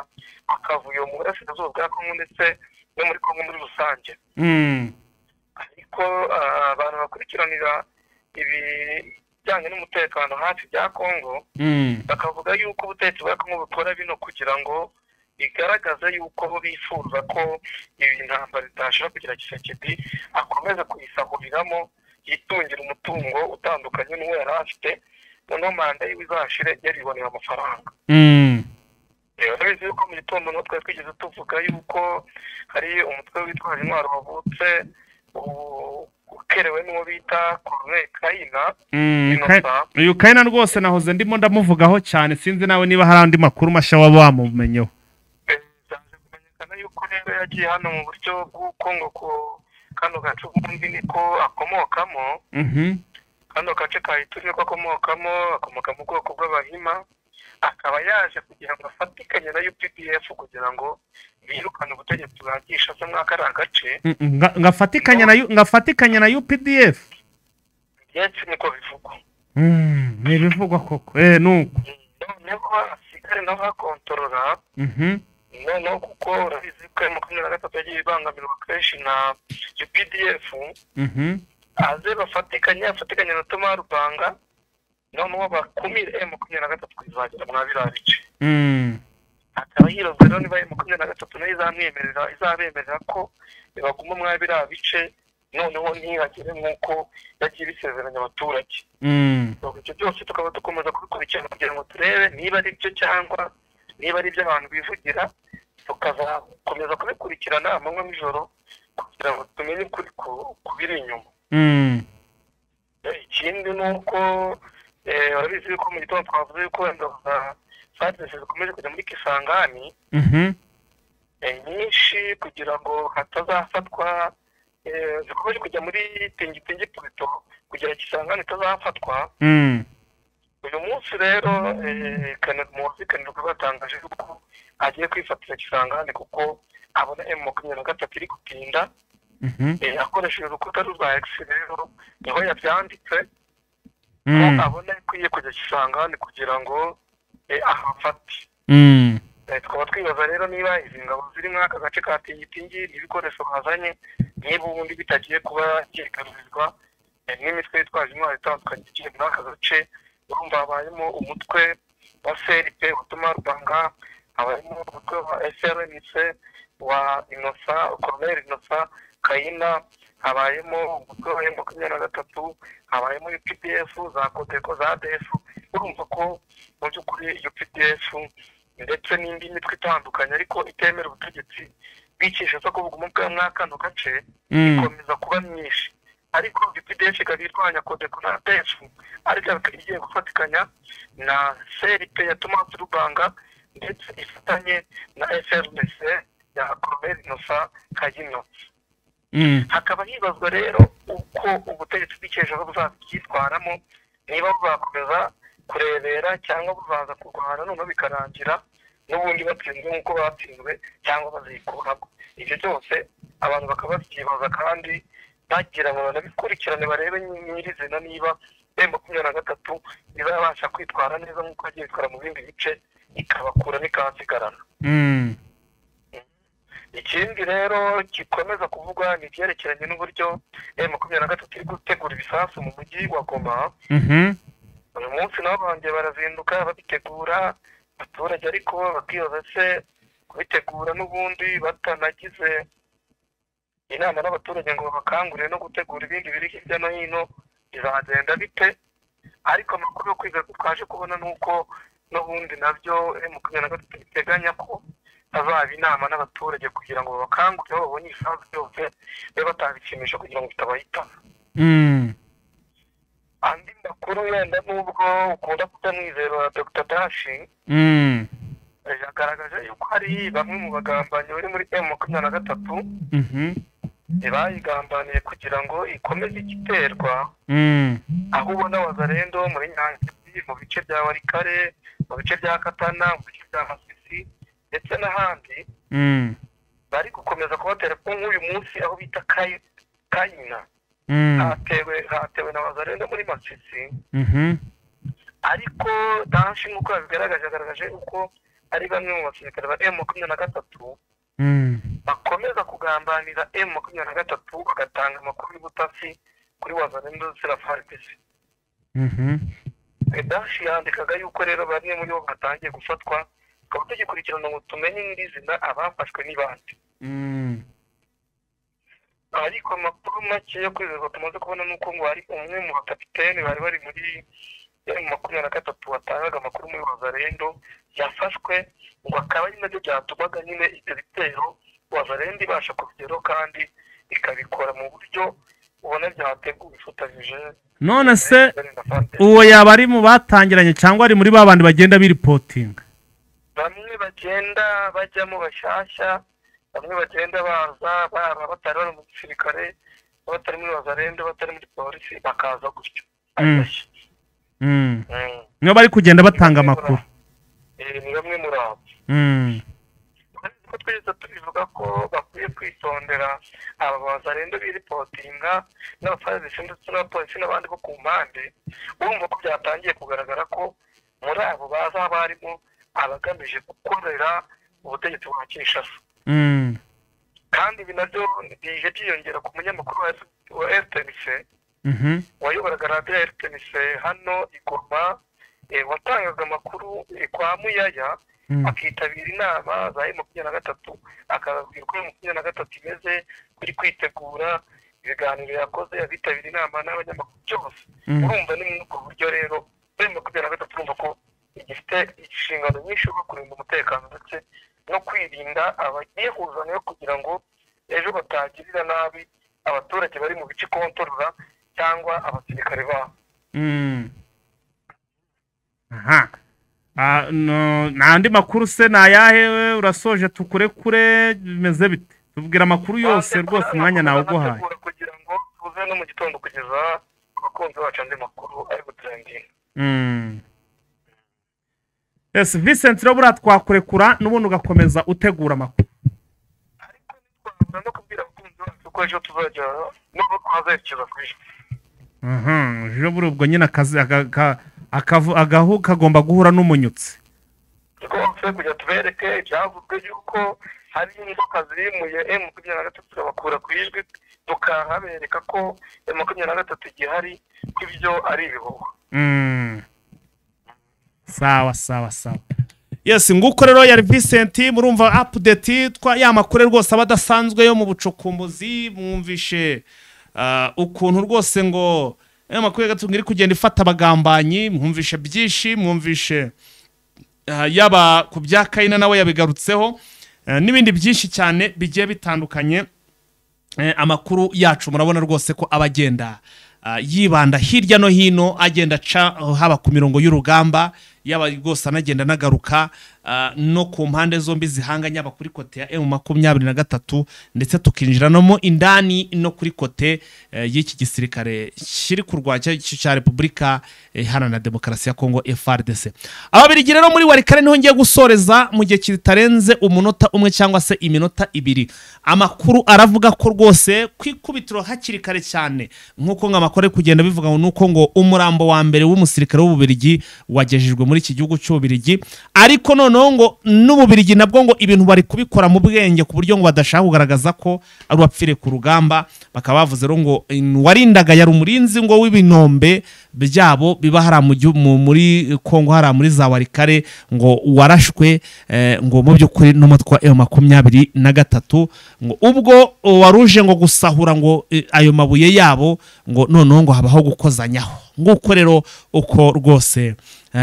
akavuyo mu burasirazuba bwa Kongo ndetse no muri Kongo muri rusange ariko abantu bakurikiranira ibijyanye n'umutekano hafi bya Kongo bakavuga yuko ubutegetsi bwa Kongo bukora bino kugira ngo bigaragaza yuko bifuza ko ibi ntambara itashobora kugira Kisekedi akomeza kuyisahuriramo yitungira umutungo utandukanye n'uwo yari afite noneho manda yiwe izashire yaribonera amafaranga urabizi yuko mu gitondo no twari twigeze tuvuga yuko hari umutwe witwaje intwaro wavutse ukerewe n'uwo bita Colonel Kayina uyu Kayina rwose nahoze ndimo ndamuvugaho cyane sinzi nawe niba hari andi makuru mashya waba wamumenyeho byanze kumenyekana yuko rero yagiye hano mu buryo bw'uko ngo kano gace ubundi niko akomokamo kano gace kahituriye ko akomoka mu bwoko bw'Abahima akaba yaje kugira ngo afatikanye na UPDF kugira ngo birukane ubutegetsi bwa Kinshasa mwaka ari agace ngafatikanye na UPDF yetse niko bivugwa ni bivugwa koko nuko noneho asigare naho hakontorora noneho kuko urabizi ko M23 yagiye ibangamirwa kenshi na UPDF aze bafatikanye na Thomas Rubanga noneho bakumire M23 kwizagera mwa biriya bice akaba hirozwe rero niba M23 nayo izabemerera ko baguma mwa biriya bice noneho ntihagire nk'uko yagiye bisezeranya abaturage ibyo byose tukaba dukomeza kubikurikirana kugira ngo turebe niba ari byo cyangwa niba ari ibyo abantu bivugira tukazakomeza kubikurikirana amanywa n'ijoro kugira ngo tumenye ukuri kubiri inyuma ikindi ni uko urabizi yuko mu gitondo twavuze yuko ingabo za FARDC zikomeje kujya muri Kisangani nyinshi kugira ngo hatazafatwa zikomeje kujya muri Tingitingi Pluto kugira Kisangani itazafatwa uyu munsi rero muwazikanirwa batangaje yuko agiye kwifatira Kisangani kuko abona M23 iri gutinda akoresheje urukuta rwa X rero niho yabyanditse ko abona ikwiye kujya Kisangani kugira ngo ahafate tukaba twibaza rero niba izi ngabo ziri muri aka gace ka tingitingi n'ibikoresho bazanye niba ubundi bitagiye kuba byigarurirwa n'imitwe yitwaje intwaro itandukanye igiye muri aka gace. urumva habayemo umutwe wa CRP utuma Rubanga, habayemo umutwe wa SRNC wa Innocent Colonel Innocent Kayina, habayemo umutwe wa M23, habayemo UPDF za Codeco za ADF. urumva ko mu by'ukuri UPDF ndetse n'indi mitwe itandukanye ariko itemera ubutegetsi bikisha zo kuvuga umubwa mwakano gace ikomeza kuba myinshi, ariko UPDF ikaba irwanya Codeco na ADF ariko igiye gufatikanya na CRP yatuma Rubanga ndetse ifatanye na SRNC ya Colonel Innocent Kayina. hakaba hibazwa rero uko ubutegetsi bw'icyejo buzabyitwaramo, niba buzakomeza kurebera cyangwa buzaza kurwana noneho bikarangira n'ubundi batsinzwe nk'uko batsinzwe cyangwa bazikuraho. ibyo byose abantu bakaba babyibaza kandi bagira ngo banabikurikirane barebe nyirizina niba M23 izabasha kwitwara neza nk'uko yagiye itwara mu bindi bice ikabakura n'ikahasigarana. ikindi rero gikomeza kuvugwa ni ibyerekeranye n'uburyo M23 iri gutegura ibisasu mu mujyi wa Goma. uyu munsi nabo bongeye barazinduka babitegura, abaturage ariko bakibaza se kubitegura n'ubundi batanagize inama n'abaturage ngo bakangurire no gutegura ibindi biri hirya no hino bizagenda bite. ariko amakuru yo kwiga twaje kubona nuko n'ubundi nabyo M23 biteganya ko hazaba inama n'abaturage kugira ngo babakangurire babone ibisasu byose babe batabikinisha kugira ngo bitabahitana. andi makuru yenda nubwo ukunda kutamwizera wa Dr. Dashi yagaragaje yuko hari bamwe mu bagambanyi bari muri M23 bayigambaniye kugira ngo ikomeze igiterwa, aho ubona Wazalendo muri Nyanza, mu bice bya Warikare, mu bice bya Katana, mu bice bya Masisi ndetse n'ahandi bari gukomeza kubatera nk'uyu munsi aho bita Kayina. hatewe na Wazalendo muri Masisi, ariko Dashi nk'uko yagaragaje uko ari bamwe mu basirikare ba M23 bakomeza kugambanira M23 bagatanga amakuru y'ubutasi kuri Wazalendo zira FARDC. Dashi yandikaga yuko rero bamwe muri bo batangiye gufatwa, tukaba tugikurikirana ngo tumenye nyirizina abafashwe n'ibandi. ariko amakuru make yo kwizerwa tumaze kubona nuko ngo hari umwe mu bakapiteni bari muri M23 watangaga amakuru muri Wazalendo yafashwe, ngo akaba ari nabyo byatumaga nyine ibyo bitero Wazalendo ibasha kubigeraho kandi ikabikora mu buryo ubona byateguwe ifatanyije. none se uwo yaba ari mu batangiranye cyangwa ari muri babandi bagenda biripotinga? bamwe bagenda bajyamo bashyashya, bamwe bagenda baza batari bari mu gisirikare, batari muri Wazalendo, batari muri polisi, bakaza gutyo. niyo bari kugenda batanga amakuru. ni bamwe muri abo. twese tubivuga ko bakwiye kwitondera aba Wazalendo biripotinga n'abapolisi ndetse n'abapolisi n'abandi bo ku mpande. urumva ko byatangiye kugaragara ko muri abo baza barimo abagamije gukorera ubutegetsi bwa Kinshasa. kandi ibi nabyo bije byiyongera ku munyamakuru wa RTNC wayoboraga radiyo ya RTNC hano i Goma, watangaga amakuru kwa Muyaya, akitabira inama za M23, akababwira ko M23 imeze kuri kwitegura ibiganiro yakoze, abitabira inama n'abanyamakuru byose. urumva ni muri ubwo buryo rero M23 urumva ko igifite inshingano nyinshi zo kurinda umutekano ndetse no kwirinda abagihuza yo kugira ngo ejo batagirira nabi abaturage bari mu bice kontorora cyangwa abasirikare babo. n'andi makuru se nayahe urasoje tukurekure bimeze bite? tubwira amakuru yose rwose umwanya nawe uguhaye kugira ngo tuze no mu gitondo kugeza abakunzi bacu andi makuru ari gutrendinga. Yes, Vincent Robura twakurekura n'ubundi ugakomeza utegura amakuru. ariko nitwabura no kubwira abakunzi bacu ko ejo tuzajya n'ubwo twazerekeza ku ijwi. ejo buri ubwo nyine akazi agahu kagomba guhura n'umunyutsi. twe kujya tubereke ibyavuzwe yuko hari inzoka zimuye M23 tukabakura ku ijwi tukahabereka ko M23 igihari ko ibyo ari ibihuha. Sawa sawa sawa. Yes, nguko rero ya Vincent murumva update twa ya makuru rwose abadasanzwe yo mu bucukumbuzi mwumvishe ukuntu rwose ngo makuru gatungiri kugenda ifata abagambanyi mwumvishe byinshi mwumvishe yaba ku bya Kayina nawe yabigarutseho n'ibindi byinshi cyane bigiye bitandukanye. Amakuru yacu murabona rwose ko abagenda yibanda hirya no hino agenda ca haba ku mirongo y'urugamba yaba rwose anagenda nagaruka no ku mpande zombi zihanganya aba kuri kote ya M23 ndetse tukinjira no mu indani no kuri kote y'iki gisirikare kiri kurwanya cya Republika Iharanira Demokarasi ya Kongo FARDC. Ababirigi rero muri Warikare niho ngiye gusoreza mu gihe kitarenze umunota umwe cyangwa se iminota ibiri. Amakuru aravuga ko rwose kwikubitiro hakiri kare cyane nkuko ngamakore kugenda bivuga ngo nuko ngo umurambo wa mbere w'umusirikare w'ububirigi wagejejwe muri iki gihugu cy'ububirigi, ariko noneho ngo n'ububirigi nabwo ngo ibintu bari kubikora mu bwenge ku buryo ngo badashaka kugaragaza ko ari wapfire ku rugamba. Bakaba bavuze rero ngo warindaga yari umurinzi ngo w'ibinombe byabo biba hari muri Kongo hari muri za Warikare ngo warashwe ngo mu by'ukuri n'umutwe wa M23 ngo ubwo waruje ngo gusahura ngo ayo mabuye yabo ngo noneho ngo habaho gukozanyaho. Nguko rero uko rwose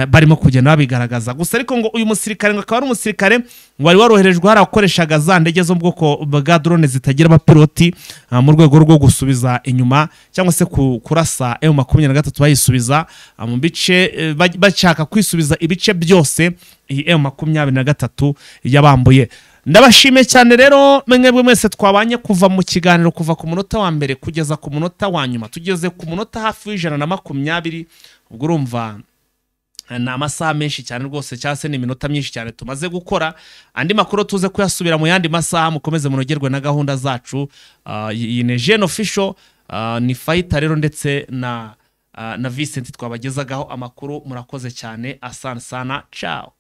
barimo kugenda babigaragaza gusa, ariko ngo uyu musirikare ngo akaba ari umusirikare wari waroherejwe harakoreshaga za ndege zo mu bwoko bwa drone zitagira abapiloti mu rwego rwo gusubiza inyuma cyangwa se kurasa M23 bayisubiza mu bice bashaka kwisubiza ibice byose iyi M23 yabambuye. Ndabashime cyane rero mwebwe mwese twabanye kuva mu kiganiro kuva ku munota wa mbere kugeza ku munota wa nyuma, tugeze ku munota hafi w'120. ubwo urumva ni amasaha menshi cyane rwose cyangwa se ni iminota myinshi cyane tumaze gukora. Andi makuru tuze kuyasubira mu yandi masaha, mukomeze munogerwe na gahunda zacu. Iyi ni Jeune Official, ni Fighter rero ndetse na Vincent twabagezagaho amakuru. Murakoze cyane, asante sana, ciao.